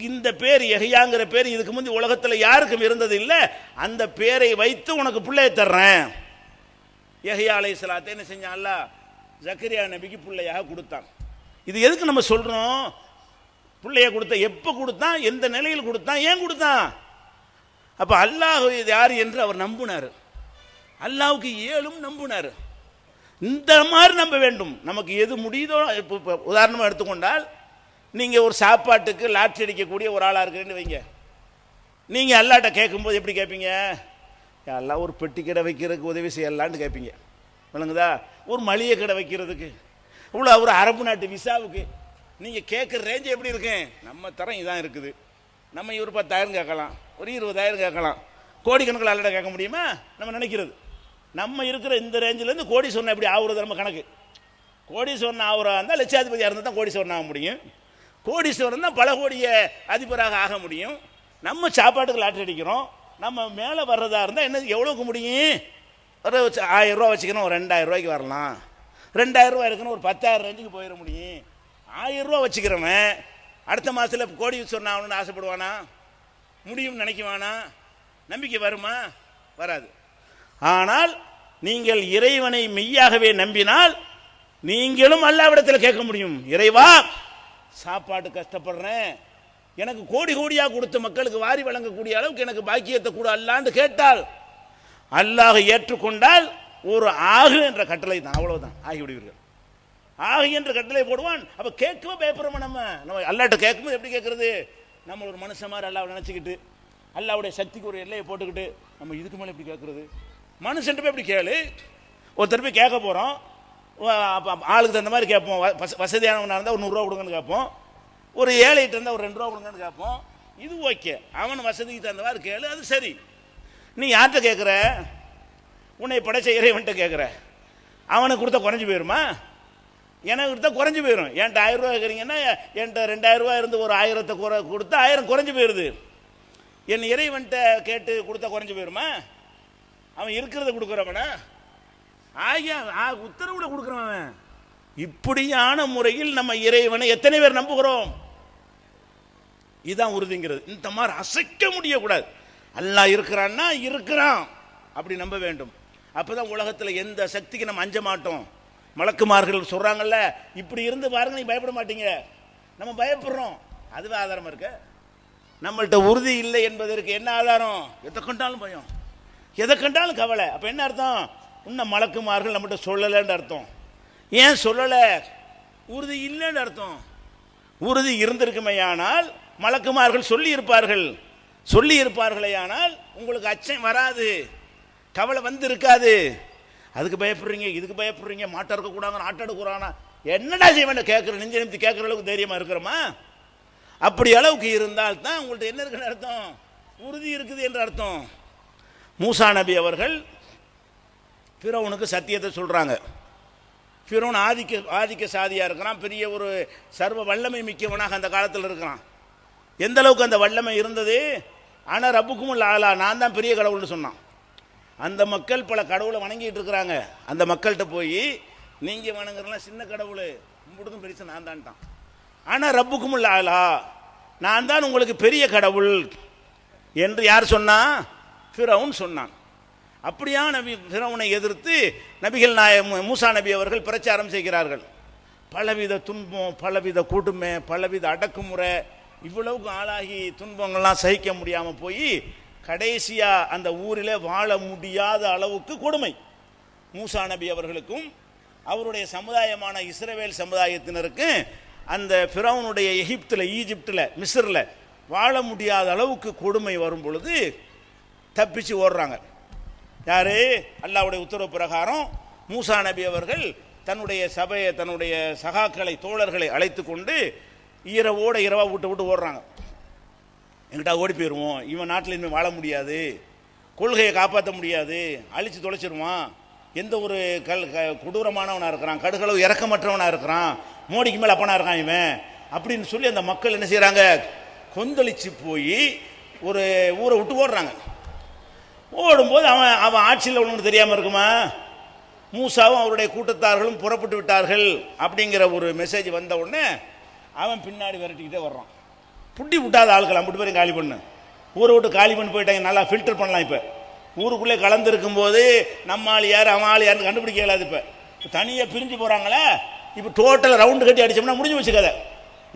இந்த பேர் யஹ்யாங்கிற பேர் இதுக்கு முந்தி உலகத்தில் யாருக்கும் இருந்தது இல்லை. அந்த பேரை வைத்து உனக்கு பிள்ளையை தர்றேன். யஹ்யா அலைஹிஸ்ஸலாத்தை என்ன செஞ்சான்? அல்லாஹ் ஜக்கரியா நபிக்கு பிள்ளையாக கொடுத்தான். இது எதுக்கு நம்ம சொல்றோம்? பிள்ளைய கொடுத்த எப்ப கொடுத்தான், எந்த நிலையில் கொடுத்தான், ஏன் கொடுத்தான்? அப்ப அல்லாஹ் யார் என்று அவர் நம்பினார். அல்லாஹ்வுக்கு ஏழும் நம்பினார். இந்த மாதிரி நம்ப வேண்டும். நமக்கு எது முடியுதோ, உதாரணமாக எடுத்துக்கொண்டால் நீங்கள் ஒரு சாப்பாட்டுக்கு லாட்ரி அடிக்கக்கூடிய ஒரு ஆளாக இருக்கிறேன்னு வைங்க. நீங்கள் அல்லாட்ட கேட்கும்போது எப்படி கேட்பீங்க? எல்லாம் ஒரு பெட்டி கடை வைக்கிறதுக்கு உதவி செய்யலான்னு கேட்பீங்க. விளங்குதா? ஒரு மளிகை கடை வைக்கிறதுக்கு, இவ்வளோ ஒரு அரபு நாட்டு விசாவுக்கு நீங்கள் கேட்குற ரேஞ்சு எப்படி இருக்கு? நம்ம தரம் இதான் இருக்குது. நம்ம ஒரு 10,000 கேட்கலாம், ஒரு 20,000 கேட்கலாம். கோடிக்கணக்கில் அல்லாட்ட கேட்க முடியுமா? நம்ம நினைக்கிறது. நம்ம இருக்கிற இந்த ரேஞ்சிலேருந்து கோடி சொன்ன எப்படி ஆகுறது நம்ம கணக்கு. கோடீஸ்வரன் ஆகுறா இருந்தால் லட்சாதிபதியாக இருந்தால் தான் கோடீஸ்வரன் ஆக முடியும். கோடீஸ்வரன் தான் பல கோடிய அதிபராக ஆக முடியும். நம்ம சாப்பாட்டுக்கு லாட்டரி அடிக்கிறோம். நம்ம மேலே வர்றதா இருந்தால் என்ன எவ்வளோக்கு முடியும்? ஒரு 1000 ரூபா வச்சுக்கணும், ஒரு 2000 ரூபாய்க்கு வரலாம். 2000 ரூபா இருக்குன்னு ஒரு 10,000 ரேஞ்சுக்கு போயிட முடியும். 1000 ரூபா வச்சுக்கிறவன் அடுத்த மாதத்தில் கோடீஸ்வரன் ஆகணும்னு ஆசைப்படுவானா? முடியும்னு நினைக்குவானா? நம்பிக்கை வருமா? வராது. ஆனால் நீங்கள் இறைவனை மெய்யாகவே நம்பினால் நீங்களும் அல்லாஹ்விடத்தில் கேட்க முடியும். இறைவா, சாப்பாடு கஷ்டப்படுறேன், எனக்கு கோடி கோடியாக கொடுத்த மக்களுக்கு வாரி வழங்கக்கூடிய அளவுக்கு எனக்கு பாக்கியத்தை கூட அல்லான்னு கேட்டால் அல்லாஹ் ஏற்றுக்கொண்டால் ஒரு ஆகு என்ற கட்டளை தான், அவ்வளவுதான், ஆகிவிடுவீர்கள். ஆகு என்ற கட்டளை போடுவான். அப்ப கேட்கவே பயப்படுறோம். நம்ம அல்லாட்ட கேட்கும்போது எப்படி கேட்கறது? நம்ம ஒரு மனுஷன் மாதிரி அல்லாஹ் நினைச்சுக்கிட்டு அல்லாஹ்வுடைய சக்திக்கு ஒரு எல்லையை போட்டுக்கிட்டு நம்ம இதுக்கு மேலே எப்படி கேட்கறது? மனுஷன் போய் எப்படி கேளு. ஒருத்தர் போய் கேட்க போகிறோம், ஆளுக்கு தகுந்த மாதிரி கேட்போம். வசதியானவனாக இருந்தால் ஒரு 100 ரூபா கொடுங்கன்னு கேட்போம். ஒரு ஏழைகிட்ட இருந்தால் ஒரு 2 ரூபா கொடுங்கன்னு கேட்போம். இது ஓகே, அவன் வசதிக்கு தகுந்த மாதிரி கேளு, அது சரி. நீ யார்கிட்ட கேட்குற? உன்னை படைச்ச இறைவன்கிட்ட கேட்குற. அவனுக்கு கொடுத்தா குறைஞ்சி போயிருமா? எனக்கு கொடுத்தா குறைஞ்சி போயிடும். என்கிட்ட 1000 ரூபா கேட்குறீங்கன்னா என்கிட்ட 2000 ரூபா இருந்து ஒரு 1000 கொடுத்தா 1000 குறைஞ்சி போயிடுது. என் இறைவன்கிட்ட கேட்டு கொடுத்தா குறைஞ்சி போயிருமா? அவன் இருக்கிறத கொடுக்குறவனா? உத்தரவுல கொடுக்குறவன். இப்படியான முறையில் நம்ம இறைவனை எத்தனை பேர் நம்புகிறோம்? இதுதான் உறுதிங்கிறது. இந்த மாதிரி அசைக்க முடியக்கூடாது. அல்லாஹ் இருக்கிறான்னா இருக்கிறான் அப்படி நம்ப வேண்டும். அப்பதான் உலகத்தில் எந்த சக்திக்கு நம்ம அஞ்ச மாட்டோம். மலக்குமார்கள் சொல்றாங்கல்ல, இப்படி இருந்து பாருங்க, நீ பயப்பட மாட்டீங்க. நம்ம பயப்படுறோம். அதுவே ஆதாரமா இருக்க? நம்மள்கிட்ட உறுதி இல்லை என்பதற்கு என்ன ஆதாரம்? எதை கண்டாலும் பயம், எதை கண்டாலும் கவலை. அப்ப என்ன அர்த்தம்? இன்னும் மலக்குமார்கள் நம்மகிட்ட சொல்லலைன்னு அர்த்தம். ஏன் சொல்லலை? உறுதி இல்லைன்னு அர்த்தம். உறுதி இருந்திருக்குமையானால் மலக்குமார்கள் சொல்லி இருப்பார்களே, ஆனால் உங்களுக்கு அச்சம் வராது, கவலை வந்து இருக்காது. அதுக்கு பயப்படுறீங்க, இதுக்கு பயப்படுறீங்க, மாட்டை இருக்கக்கூடாது, ஆட்டை எடுக்கிறானா, என்னடா செய்வேன் கேட்குற, நெஞ்ச நிமித்தி கேட்குற அளவுக்கு தைரியமா இருக்கிறோமா? அப்படி அளவுக்கு இருந்தால் தான் உங்கள்கிட்ட என்ன இருக்குன்னு அர்த்தம்? உறுதி இருக்குது என்று அர்த்தம். மூசா நபி அவர்கள் ஃபிரௌனுக்கு சத்தியத்தை சொல்றாங்க. ஃபிரௌன் ஆதிக்க சாதியா இருக்கிறான், பெரிய ஒரு சர்வ வல்லமை மிக்கவனாக அந்த காலத்தில் இருக்கிறான். எந்த அளவுக்கு அந்த வல்லமை இருந்தது? ஆனால் ரப்புக்கும் ஆலா, நான் தான் பெரிய கடவுள்னு சொன்னான். அந்த மக்கள் பல கடவுளை வணங்கிட்டு இருக்கிறாங்க. அந்த மக்கள்கிட்ட போய் நீங்க வணங்குறலாம் சின்ன கடவுள், உங்களுக்கும் பெருசு நான் தான்ட்டான். ஆனால் ரப்புக்கும் ஆளா, நான் தான் உங்களுக்கு பெரிய கடவுள் என்று யார் சொன்னா? ஃபிரௌன் சொன்னான். அப்படியா நபி ஃபிரௌனை எதிர்த்து நபிகள் மூசா நபி அவர்கள் பிரச்சாரம் செய்கிறார்கள். பலவித துன்பம், பலவித கொடுமை, பலவித அடக்குமுறை, இவ்வளவுக்கு ஆளாகி துன்பங்கள்லாம் சகிக்க முடியாமல் போய் கடைசியா அந்த ஊரில் வாழ முடியாத அளவுக்கு கொடுமை. மூசா நபி அவர்களுக்கும் அவருடைய சமுதாயமான இஸ்ரவேல் சமுதாயத்தினருக்கு அந்த ஃபிரௌனுடைய எகிப்தில், ஈஜிப்டில், மிஸ்ரில் வாழ முடியாத அளவுக்கு கொடுமை வரும் பொழுது தப்பிச்சு ஓடுறாங்க. யாரு? அல்லாஹ்வுடைய உத்தரவு பிரகாரம் மூசா நபி அவர்கள் தன்னுடைய சபையை, தன்னுடைய சகாக்களை, தோழர்களை அழைத்து கொண்டு இரவோட இரவா விட்டு விட்டு ஓடுறாங்க. எங்கிட்ட ஓடி போயிடுவோம், இவன் நாட்டில் இனிமேல் வாழ முடியாது, கொள்கையை காப்பாற்ற முடியாது, அழிச்சு தொலைச்சிருவான், எந்த ஒரு கொடூரமானவனாக இருக்கிறான், கடுகளவு இறக்கமற்றவனாக இருக்கிறான், மோடிக்கு மேலே அப்பனா இருக்கான் இவன் அப்படின்னு சொல்லி அந்த மக்கள் என்ன செய்கிறாங்க? கொந்தளிச்சு போய் ஒரு ஊரை விட்டு ஓடுறாங்க. ஓடும்போது அவன் ஆட்சியில் ஒன்று தெரியாமல் இருக்குமா? மூசாவும் அவருடைய கூட்டத்தார்களும் புறப்பட்டு விட்டார்கள் அப்படிங்கிற ஒரு மெசேஜ் வந்த உடனே அவன் பின்னாடி விரட்டிக்கிட்டே வர்றான். புட்டி விட்டாத ஆட்கள் ஐம்பது பேரும் காலி பண்ணு, ஊரை விட்டு காலி பண்ணி போயிட்டாங்க. நல்லா ஃபில்டர் பண்ணலாம். இப்போ ஊருக்குள்ளே கலந்துருக்கும் போது நம்ம ஆள் யார் அவன் ஆள் யாருன்னு கண்டுபிடிக்க இயலாது. இப்போ தனியாக பிரிஞ்சு போகிறாங்களே, இப்போ டோட்டல் ரவுண்டு கட்டி அடித்தோம்னா முடிஞ்சு வச்சுக்கதை.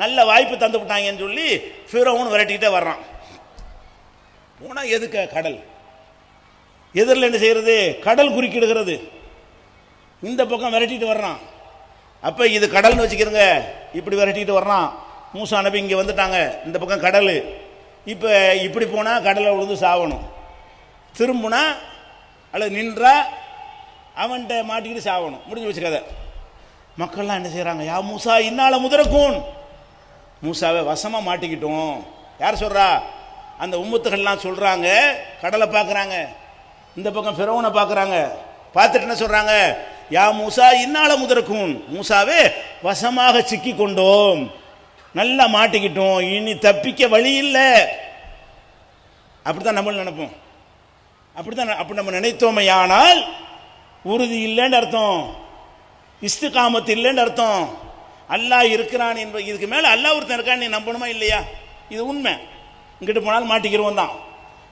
நல்ல வாய்ப்பு தந்து விட்டாங்கன்னு சொல்லி ஃபிரௌன் விரட்டிக்கிட்டே வர்றான். போனால் எதுக்க கடல் எதிரில் என்ன செய்கிறது? கடல் குறுக்கிடுகிறது. இந்த பக்கம் விரட்டிட்டு வர்றான். அப்போ இது கடல்னு வச்சுக்கிறங்க. இப்படி விரட்டிட்டு வர்றான். மூசா நபி இங்கே வந்துட்டாங்க, இந்த பக்கம் கடல். இப்போ இப்படி போனால் கடலை விழுந்து சாவணும், திரும்பினா அல்லது நின்றா அவன்கிட்ட மாட்டிக்கிட்டு சாவணும், முடிஞ்சு வச்சுக்கதை. மக்கள்லாம் என்ன செய்கிறாங்க? யா மூசா இன்னால முதரக்கூன், மூசாவை வசமாக மாட்டிக்கிட்டோம். யார் சொல்கிறா? அந்த உம்மத்துகள்லாம் சொல்கிறாங்க. கடலை பார்க்குறாங்க, இந்த பக்கம் ஃபிரௌனை பார்க்குறாங்க. பார்த்துட்டு என்ன சொல்கிறாங்க? யா மூசா இன்னால முதரக்கூன், மூசாவே வசமாக சிக்கி கொண்டோம், நல்லா மாட்டிக்கிட்டோம், இனி தப்பிக்க வழி இல்லை. அப்படித்தான் நம்ம நினைப்போம். அப்படித்தான். அப்படி நம்ம நினைத்தோமையானால் உறுதி இல்லைன்னு அர்த்தம், இஸ்திகாமத்து இல்லைன்னு அர்த்தம். அல்லாஹ் இருக்கிறான் என்பது, இதுக்கு மேலே அல்லாஹ் ஒருத்தன் இருக்கான்னு நீ நம்பணுமா இல்லையா? இது உண்மை. இங்கிட்டு போனாலும் மாட்டிக்கிறோம் தான்,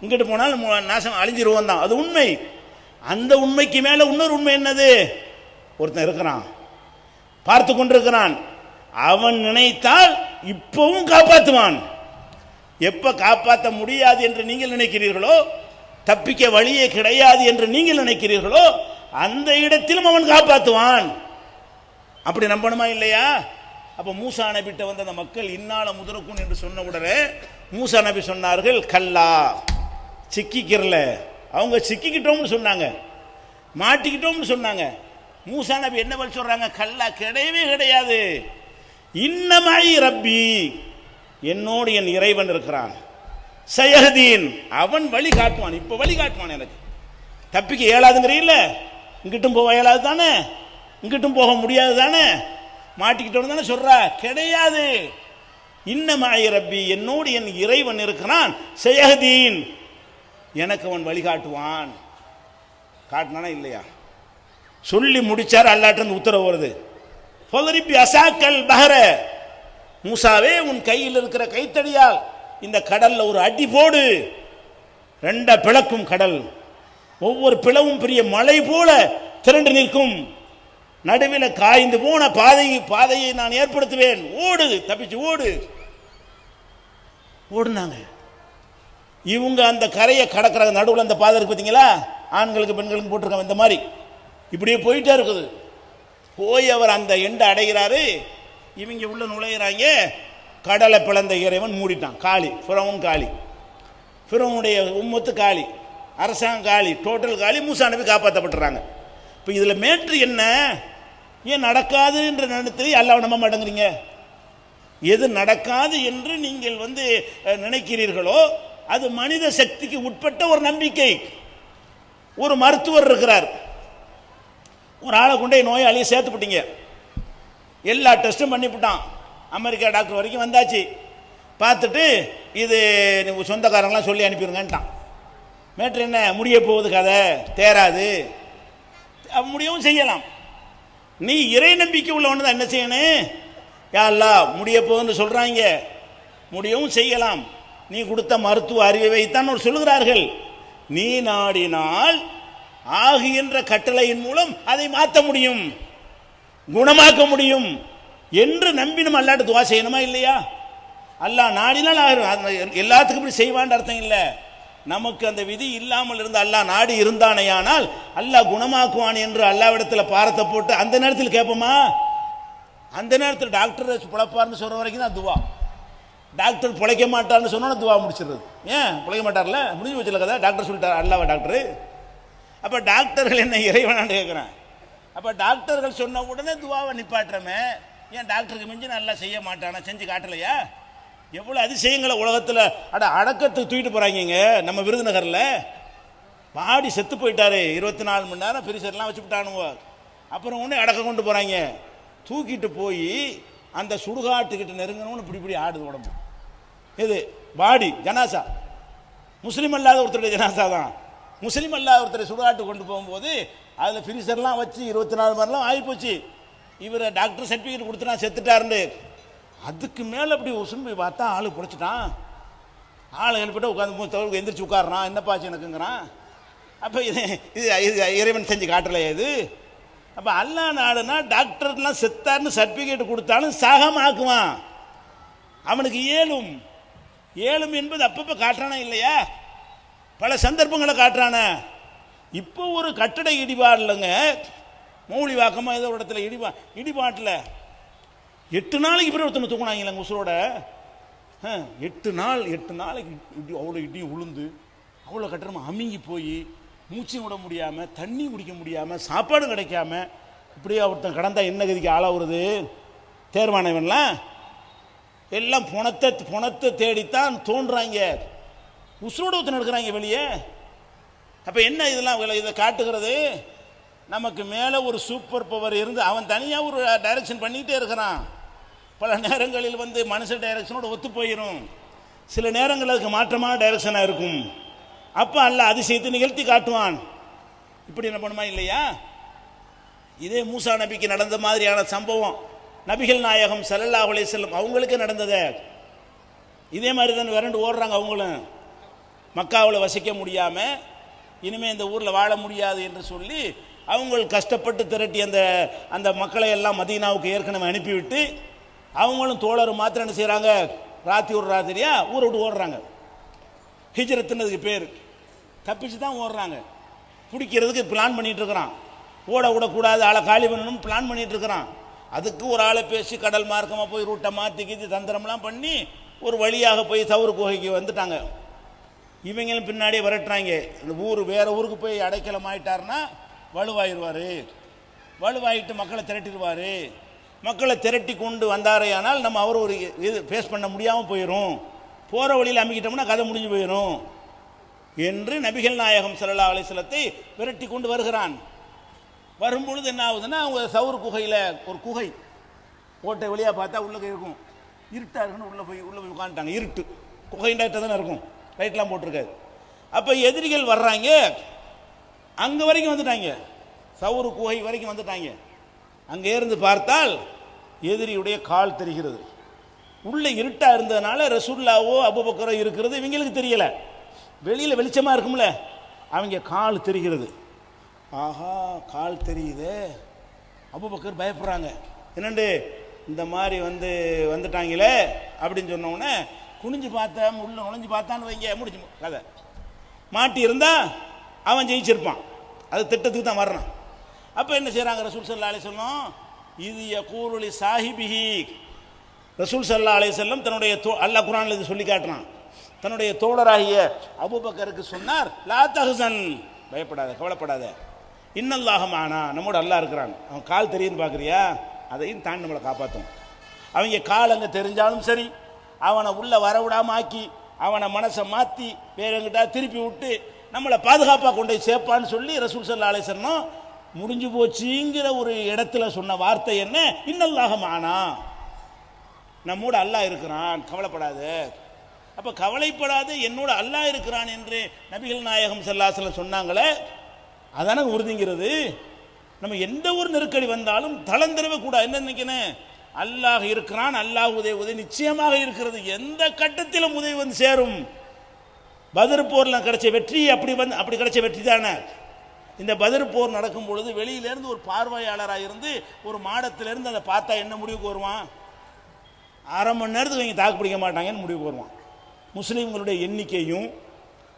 இங்கிட்டு போனாலும் நாசம் அழிஞ்சிருவோம் தான், அது உண்மை. அந்த உண்மைக்கு மேலே இன்னொரு உண்மை என்னது? ஒருத்தன் இருக்கிறான், பார்த்து கொண்டிருக்கிறான். அவன் நினைத்தால் இப்பவும் காப்பாற்றுவான். எப்ப காப்பாற்ற முடியாது என்று நீங்கள் நினைக்கிறீர்களோ, தப்பிக்க வழியே கிடையாது என்று நீங்கள் நினைக்கிறீர்களோ, அந்த இடத்திலும் அவன் காப்பாற்றுவான். அப்படி நம்பணுமா இல்லையா? அப்ப மூசா நபிட்ட வந்த அந்த மக்கள் இன்னால முதரக்கூன் என்று சொன்ன உடனே மூசா நபி சொன்னார்கள், கல்லா, சிக்கிக்கிறல. அவங்க சிக்கிக்கிட்டோம்னு சொன்னாங்க, மாட்டிக்கிட்டோம்னு சொன்னாங்க. மூசா நபி என்ன பதில் சொல்றாங்க? கல்லா, கிடையவே கிடையாது. இன்னமாயி ரப்பி, என்னோடு என் இறைவன் இருக்கிறான். சயஹதீன், அவன் வழி காட்டுவான். இப்ப வழி காட்டுவான். எனக்கு தப்பிக்க இயலாதுங்கிறீல்ல, இங்கிட்டும் போக இயலாது தானே, இங்கிட்டும் போக முடியாது தானே, மாட்டிக்கிட்டோன்னு தானே சொல்ற? கிடையாது. இன்னமாயி ரப்பி, என்னோடு என் இறைவன் இருக்கிறான். சயஹதீன், எனக்கு அவன் வழிகாட்டுவான். காட்டினானா இல்லையா? சொல்லி முடிச்சார். அல்லாஹ்ட்ட உத்தரவு வருது, ஃபதரிபி அசாக்கல் பஹர, மூசாவே உன் கையில் இருக்கிற கைத்தடியால் இந்த கடல்ல ஒரு அடி போடு. ரெண்ட பிளக்கும் கடல், ஒவ்வொரு பிளவும் பெரிய மலை போல திரண்டு நிற்கும். நடுவில் காய்ந்து போன பாதையை நான் ஏற்படுத்துவேன். ஓடு, தப்பிச்சு ஓடு. ஓடுனாங்க. இவங்க அந்த கரையை கடக்கிறாங்க. நடுவில் அந்த பாதை இருக்கு பார்த்தீங்களா, ஆண்களுக்கு பெண்களுக்கு போட்டிருக்காங்க. இந்த மாதிரி இப்படியே போயிட்டே இருக்குது. போய் அவர் அந்த எண்டை அடைகிறாரு. இவங்க உள்ள நுழையிறாங்க. கடலை பிளந்த இறைவன் மூடிட்டான். காலி, ஃபிரௌன் காலி, ஃபிரௌனுடைய உம்மத்து காலி, அரசாங்கம் காலி, டோட்டல் காலி. மூசா நபி காப்பாற்றப்பட்டுறாங்க. இப்போ இதில் மேட்ரு என்ன? ஏன் நடக்காது என்ற நினைத்து அல்லாஹ் நம்ப மாட்டேங்கிறீங்க? எது நடக்காது என்று நீங்கள் நினைக்கிறீர்களோ அது மனித சக்திக்கு உட்பட்ட ஒரு நம்பிக்கை. ஒரு மருத்துவர் இருக்கிறார், ஒரு ஆளை கொண்டே நோயாளியை சேர்த்துப்பட்டீங்க, எல்லா டெஸ்ட்டும் பண்ணிவிட்டான், அமெரிக்கா டாக்டர் வரைக்கும் வந்தாச்சு, பார்த்துட்டு இது சொந்தக்காரங்களாம் சொல்லி அனுப்பிடுங்கன்ட்டான். மேட்ரு என்ன? முடிய போகுது, கதை தேராது. முடியவும் செய்யலாம். நீ இறை நம்பிக்கை உள்ளவன் தான் என்ன செய்யணும்? யா அல்லாஹ் முடிய போகுதுன்னு சொல்றாங்க, முடியவும் செய்யலாம். நீ கொடுத்த மருத்துவ அறிவை வைத்தான் சொல்லுகிறார்கள். நீ நாடினால் ஆகுகின்ற கட்டளையின் மூலம் அதை மாற்ற முடியும், குணமாக்க முடியும் என்று நம்பி நம்ம அல்லாஹ்ட்ட துஆ செய்யணுமா இல்லையா? அல்லாஹ் நாடினால் எல்லாத்துக்கும் இப்படி செய்வான்னு அர்த்தம் இல்லை. நமக்கு அந்த விதி இல்லாமல் இருந்து அல்லாஹ் நாடி இருந்தானேயானால் அல்லாஹ் குணமாக்குவான் என்று அல்லாஹ்விடத்தில் பாரத்தை போட்டு அந்த நேரத்தில் கேட்போமா? அந்த நேரத்தில் டாக்டர் பிழைப்பார்னு சொல்ற வரைக்கும் தான் துவா. டாக்டர் பிழைக்க மாட்டார்னு சொன்னா துவா முடிச்சிடுறது. ஏன் பிழைக்க மாட்டார்ல, முடிஞ்சு வச்சுல கதை. டாக்டர் சொல்லிட்டார், அல்லாஹ் டாக்டர். அப்ப டாக்டர்கள் என்ன இறைவனான்னு கேட்கிறேன். அப்ப டாக்டர்கள் சொன்ன உடனே துவாவை நிப்பாட்டுறமே, ஏன் டாக்டருக்கு மிஞ்சி நல்லா செய்ய மாட்டானா? செஞ்சு காட்டலையா? எவ்வளவு அதிசயங்களை உலகத்தில் அடக்கத்துக்கு தூக்கிட்டு போறாங்க. நம்ம விருதுநகர்ல பாடி செத்து போயிட்டாரு, 24 மணி நேரம் ஃப்ரீசர்லாம் வச்சுட்டானுவோ. அப்புறம் ஒன்று அடக்க கொண்டு போறாங்க. தூக்கிட்டு போய் அந்த சுடுகாட்டுக்கிட்ட நெருங்கணும்னு இப்படி ஆடுது உடம்பு. இது பாடி ஜனாசா, முஸ்லீம் அல்லாத ஒருத்தருடைய ஜனாசா தான். முஸ்லீம் அல்லாத ஒருத்தரை சுடுகாட்டு கொண்டு போகும்போது அதில் ஃப்ரீசர்லாம் வச்சு 24 மணி நேரம் ஆகிப்போச்சு. இவர் டாக்டர் சர்டிஃபிகேட் கொடுத்துட்டா செத்துட்டாருன்னு. அதுக்கு மேலே அப்படி உசும்பி பார்த்தா ஆளு பிடிச்சிட்டான். ஆளை எழுப்பிட்டு உட்காந்து எந்திரிச்சு உட்காடுறான். என்னப்பாச்சு எனக்குங்கிறான். அப்போ இது இறைவன் செஞ்சு காட்டலையா இது? அப்போ அல்லாஹ் நாடுனா டாக்டர்லாம் செத்தார்னு சர்டிஃபிகேட் கொடுத்தாலும் சாகாம ஆக்குவான். அவனுக்கு ஏழும் என்பது அப்பப்போ காட்டுறானா இல்லையா? பல சந்தர்ப்பங்களை காட்டுறான. இப்போ ஒரு கட்டட இடிபாடு இல்லைங்க, மௌலி வாக்கமாக ஏதோ ஒரு இடத்துல இடிபாட்டில் 8 நாளைக்கு பிறகு ஒருத்தனை தூக்குனாங்க உசுரோட. 8 நாளைக்கு அவ்வளோ இடியும் உளுந்து அவ்வளோ கட்டணமாக அமுங்கி போய் மூச்சும் விட முடியாமல், தண்ணி குடிக்க முடியாமல், சாப்பாடு கிடைக்காம இப்படியே ஒருத்தன் கடந்தா என்ன கதிக்கு ஆளாகிறது? தேர்வானவன்லாம் எல்லாம் புணத்தை தேடித்தான் தோன்றாங்க. உசுரோட ஒருத்தன் எடுக்கிறாங்க வெளியே. அப்போ என்ன இதெல்லாம் இதை காட்டுகிறது? நமக்கு மேலே ஒரு சூப்பர் பவர் இருந்து அவன் தனியாக ஒரு டைரக்ஷன் பண்ணிக்கிட்டே இருக்கிறான். பல நேரங்களில் மனுஷ டைரக்ஷனோட ஒத்து போயிடும், சில நேரங்கள் அதுக்கு மாற்றமான டைரக்ஷனாக இருக்கும். அப்போ அல்லாஹ் அதிசயத்தை நிகழ்த்தி காட்டுவான். இப்படி என்ன பண்ணுமா இல்லையா? இதே மூசா நபிக்கு நடந்த மாதிரியான சம்பவம் நபிகள் நாயகம் ஸல்லல்லாஹு அலைஹி வஸல்லம் அவங்களுக்கு நடந்தது. இதே மாதிரி தான் விரண்டு ஓடுறாங்க. அவங்களும் மக்காவில் வசிக்க முடியாமல் இனிமேல் இந்த ஊரில் வாழ முடியாது என்று சொல்லி அவங்க கஷ்டப்பட்டு திரட்டி அந்த மக்களை எல்லாம் மதீனாவுக்கு ஏற்கனவே அனுப்பிவிட்டு அவங்களும் தோழரும் மாத்திரம் என்ன செய்கிறாங்க? ராத்திரியா ஊரை விட்டு ஓடுறாங்க. ஹிஜ்ரத்துன்னதுக்கு பேர். தப்பிச்சு தான் ஓடுறாங்க. பிடிக்கிறதுக்கு பிளான் பண்ணிட்டு இருக்கிறான். ஓட விடக்கூடாது, ஆளை காலி பண்ணணும் பிளான் பண்ணிட்டு இருக்கிறான். அதுக்கு ஒரு ஆளை பேசி கடல் மார்க்கமாக போய் ரூட்டை மாற்றிக்கிது தந்திரம்லாம் பண்ணி ஒரு வழியாக போய் தவறு குகைக்கு வந்துட்டாங்க. இவங்களும் பின்னாடியே விரட்டுறாங்க. இந்த ஊர் வேற ஊருக்கு போய் அடைக்கலம் ஆயிட்டாருன்னா வலுவாயிருவார். வலுவாயிட்டு மக்களை திரட்டிடுவார். மக்களை திரட்டி கொண்டு வந்தாரையானால் நம்ம அவர் ஒரு இது ஃபேஸ் பண்ண முடியாமல் போயிடும். போகிற வழியில் அமைக்கிட்டோம்னா கதை முடிஞ்சு போயிடும் என்று நபிகள் நாயகம் ஸல்லல்லாஹு அலைஹி வஸல்லத்தை விரட்டி கொண்டு வருகிறான். வரும்பொழுது என்ன ஆகுதுன்னா, அவங்க சவுர் குகையில் ஒரு குகை ஓட்டை வழியாக பார்த்தா உள்ளே இருக்கும். இருட்டாக இருக்குன்னு உள்ளே போய் உட்காந்துட்டாங்க. இருட்டு குகைண்டாட்ட தானே இருக்கும், லைட்லாம் போட்டிருக்காது. அப்போ எதிரிகள் வர்றாங்க. அங்கே வரைக்கும் வந்துட்டாங்க, சவுரு குகை வரைக்கும் வந்துட்டாங்க. அங்கே இருந்து பார்த்தால் எதிரியுடைய கால் தெரிகிறது. உள்ளே இருட்டாக இருந்ததுனால ரசூலுல்லாஹோ அபூபக்கரோ இருக்கிறது இவங்களுக்கு தெரியலை. வெளியில் வெளிச்சமாக இருக்கும்ல, அவங்க கால் தெரிகிறது. ஆஹா, கால் தெரியுது. அபூபக்கர் பயப்படுறாங்க. என்னண்டு இந்த மாதிரி வந்துட்டாங்களே அப்படின்னு சொன்னோடனே குனிஞ்சு பார்த்தா உள்ள நுழைஞ்சு பார்த்தான்னு வைங்க, முடிச்சு கதை. மாட்டி இருந்தா அவன் ஜெயிச்சிருப்பான். அது திட்டத்துக்கு தான் வர்றான். அப்போ என்ன செய்கிறாங்க? ரசூல் ஸல்லல்லாஹு அலைஹி வஸல்லம் இது யகூலு லி சாஹிபிஹி, ரசூல் ஸல்லல்லாஹு அலைஹி வஸல்லம் தன்னுடைய அல்லாஹ் குர்ஆனில் இது சொல்லி காட்டுறான். தன்னுடைய தோழராகிய அபூபக்கருக்கு சொன்னார், லா தஹ்சன், பயப்படாத, கவலைப்படாத, இன்னல்லாஹ மஅனா, நம்மோட அல்லாஹ் இருக்கிறான். அவன் கால் தெரியுன்னு பார்க்குறியா, அதையும் தாண்டி நம்மளை காப்பாற்றும். அவங்க கால் அங்கே தெரிஞ்சாலும் சரி, அவனை உள்ள வரவிடாம ஆக்கி அவனை மனசை மாற்றி வேற எங்கிட்ட திருப்பி விட்டு நம்மளை பாதுகாப்பாக கொண்டு போய் சேர்ப்பான்னு சொல்லி ரசூல் ஸல்லல்லாஹு அலைஹி வஸல்லம் முடிஞ்சு போச்சுங்கிற ஒரு இடத்துல சொன்ன வார்த்தை என்ன? இன்னல்லாஹ மஅனா, நம்மோட அல்லாஹ் இருக்கிறான், கவலைப்படாத. அப்போ கவலைப்படாத, என்னோட அல்லாஹ் இருக்கிறான் என்று நபிகள் நாயகம் ஸல்லல்லாஹு அலைஹி வஸல்லம் சொன்னாங்களே, அதான உறுதிங்கிறது. நம்ம எந்த ஒரு நெருக்கடி வந்தாலும் தளர்ந்திரவே கூடாது. என்ன நினைக்கணும், அல்லாஹ் இருக்கிறான், அல்லாஹ் உதவி நிச்சயமாக இருக்கிறது. எந்த கட்டத்திலும் உதவி வந்து சேரும். பத்ர் போர்ல கிடைச்ச வெற்றி அப்படி கிடைச்ச வெற்றி தானே. இந்த பத்ர் போர் நடக்கும் பொழுது வெளியிலேருந்து ஒரு பார்வையாளராக இருந்து ஒரு மாடத்திலிருந்து அதை பார்த்தா என்ன முடிவுக்கு வருவான், அரை மணி நேரத்துக்கு இவங்க தாக்கு பிடிக்க மாட்டாங்கன்னு முடிவுக்கு வருவான். முஸ்லீம்களுடைய எண்ணிக்கையும்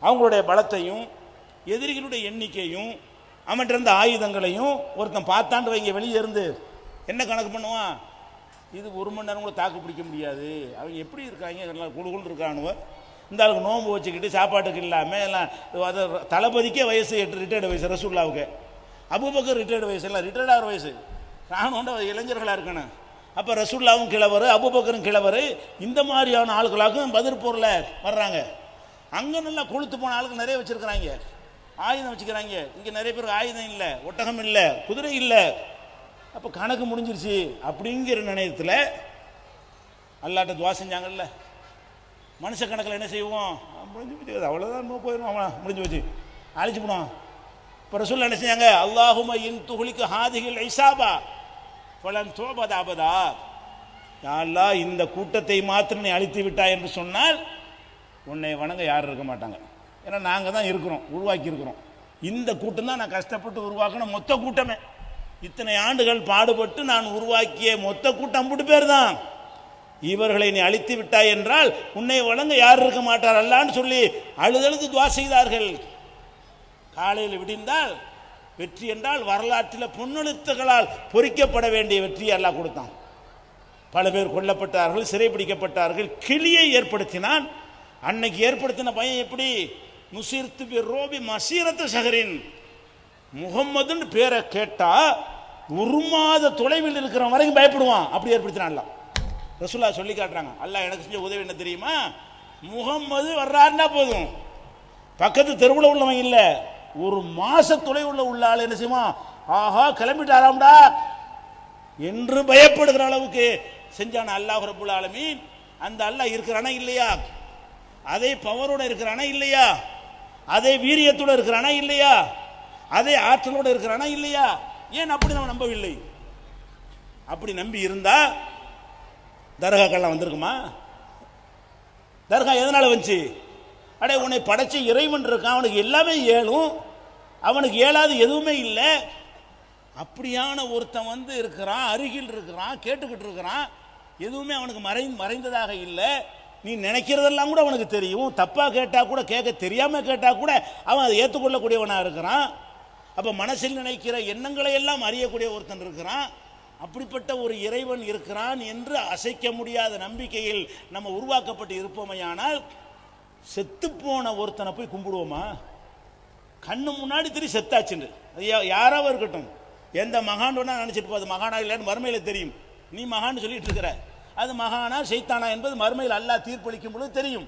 அவங்களுடைய பலத்தையும் எதிரிகளுடைய எண்ணிக்கையும் அவன்கிட்ட இருந்த ஆயுதங்களையும் ஒருத்தன் பார்த்தாண்டு வைங்க வெளியே இருந்து என்ன கணக்கு பண்ணுவான், இது ஒரு மணி நேரம் கூட தாக்கு பிடிக்க முடியாது, அவங்க எப்படி இருக்காங்க, எல்லாம் குழுகுள் இருக்கானுவ, இந்த ஆளுக்கு நோன்பு வச்சுக்கிட்டு சாப்பாட்டுக்கு இல்லாமல் எல்லாம். அதை தளபதிக்கே வயசு 8 ரிட்டையர்டு வயசு, ரசூல்லாவுக்கு அபூபக்கர் ரிட்டையர்டு வயசு, எல்லாம் ரிட்டையர்ட் ஆகிற வயசு. நானும் இளைஞர்களாக இருக்கணும். அப்போ ரசூல்லாவும் கிழவர், அபூபக்கரும் கிழவர். இந்த மாதிரியான ஆளுகளாகவும் பத்ர் போரில் வர்றாங்க. அங்கே நல்லா கொளுத்து போன ஆளுக்கு நிறைய வச்சுருக்கிறாங்க, ஆயுதம் வச்சுக்கிறாங்க. இங்கே நிறைய பேருக்கு ஆயுதம் இல்லை, ஒட்டகம் இல்லை, குதிரை இல்லை. அப்போ கணக்கு முடிஞ்சிருச்சு அப்படிங்கிற நினையத்தில் அல்லாட்ட துவா செஞ்சாங்கல்ல. மனுஷ கணக்கில் என்ன செய்வோம், முடிஞ்சு போச்சு, அவ்வளோதான் போயிடும், முடிஞ்சு போச்சு, அழிச்சு போடும். இப்போ ரசூல் என்ன செஞ்சாங்க, அல்லாஹும்ம இன் துஹ்லிக ஹாதிஹில் இஸாபா ஃபலன் துஅபத அபதா. யா அல்லாஹ், இந்த கூட்டத்தை மாத்திரம் நீ அழித்து விட்டாய் என்று சொன்னால் உன்னை வணங்க யாரும் இருக்க மாட்டாங்க. ஏன்னா நாங்கள் தான் இருக்கிறோம், உருவாக்கி இருக்கிறோம். இந்த கூட்டம் தான் நான் கஷ்டப்பட்டு உருவாக்கின மொத்த கூட்டமே. இத்தனை ஆண்டுகள் பாடுபட்டு நான் உருவாக்கிய மொத்த கூட்டம் 50 பேர் தான். இவர்களை நீ அழித்து விட்டாய் என்றால் உன்னை வணங்க யார் இருக்க மாட்டார் அல்லான்னு சொல்லி அழுதழுது துவா செய்தார்கள். காலையில் விடிந்தால் வெற்றி என்றால் வரலாற்றில் பொன்னெழுத்துகளால் பொறிக்கப்பட வேண்டிய வெற்றியை அல்லாஹ் கொடுத்தான். பல பேர் கொல்லப்பட்டார்கள், சிறைப்பிடிக்கப்பட்டார்கள், கிளியை ஏற்படுத்தினான். அன்னைக்கு ஏற்படுத்தின பயம் எப்படி, நுசிர்த்து பி ரோபி மசீரத்து ஷஹரின், முகம்மதுன்னு பேரை கேட்டா ஒரு மாத தொலைவில் இருக்கிற வரைக்கும் பயப்படுவான். அப்படி ஏற்படுத்தினான் அல்லாஹ். ரசூலா சொல்லி காட்டுறாங்க, அல்லாஹ் எனக்கு செஞ்ச உதவி என்ன தெரியுமா, முகம்மது வர்றாருன்னா போதும், பக்கத்து தெருவில் உள்ளவன் இல்லை, ஒரு மாச தொலைவுள்ள உள்ள ஆள் என்ன செய்வான், ஆஹா கிளம்பிட்டாராம்டா என்று பயப்படுகிற அளவுக்கு செஞ்சான அல்லாஹ் ரப்புல் ஆலமீன். அந்த அல்லாஹ் இருக்கிறானா இல்லையா, அதே பவரோட இருக்கிறானா இல்லையா, அதே வீரியத்தோட இருக்கிறானா இல்லையா, அதே ஆற்றலோட இருக்கிறானா இல்லையா. ஏன் அப்படி நம்ம நம்பவில்லை? அப்படி நம்பி இருந்தா தர்காக்கெல்லாம் வந்திருக்குமா? தர்கா எதனால வந்துச்சு? அடே உன்னை படைச்ச இறைவன் இருக்கான், அவனுக்கு எல்லாமே ஏழும், அவனுக்கு ஏழாது எதுவுமே இல்லை. அப்படியான ஒருத்தன் வந்து இருக்கிறான், அருகில் இருக்கிறான், கேட்டுக்கிட்டு இருக்கிறான், எதுவுமே அவனுக்கு மறைந்ததாக இல்லை. நீ நினைக்கிறதெல்லாம் கூட அவனுக்கு தெரியும். தப்பா கேட்டா கூட, கேட்க தெரியாம கேட்டா கூட அவன் அதை ஏற்றுக்கொள்ளக்கூடியவனா இருக்கிறான். அப்ப மனசில் நினைக்கிற எண்ணங்களை எல்லாம் அறியக்கூடிய ஒருத்தன் இருக்கிறான். அப்படிப்பட்ட ஒரு இறைவன் இருக்கிறான் என்று அசைக்க முடியாத நம்பிக்கையில் நம்ம உருவாக்கப்பட்டு இருப்போமையானால் செத்து போன ஒருத்தனை போய் கும்பிடுவோமா? கண்ணு முன்னாடி தெரியும் செத்தாச்சுன்னு, யாராவது இருக்கட்டும், எந்த மகான் நினைச்சிட்டு போது, மகானா இல்லைன்னு மறுமையில தெரியும். நீ மகான்னு சொல்லிட்டு இருக்கிற, அது மகானா சைத்தானா என்பது மறுமையில் அல்லாஹ் தீர்ப்பளிக்கும் பொழுது தெரியும்.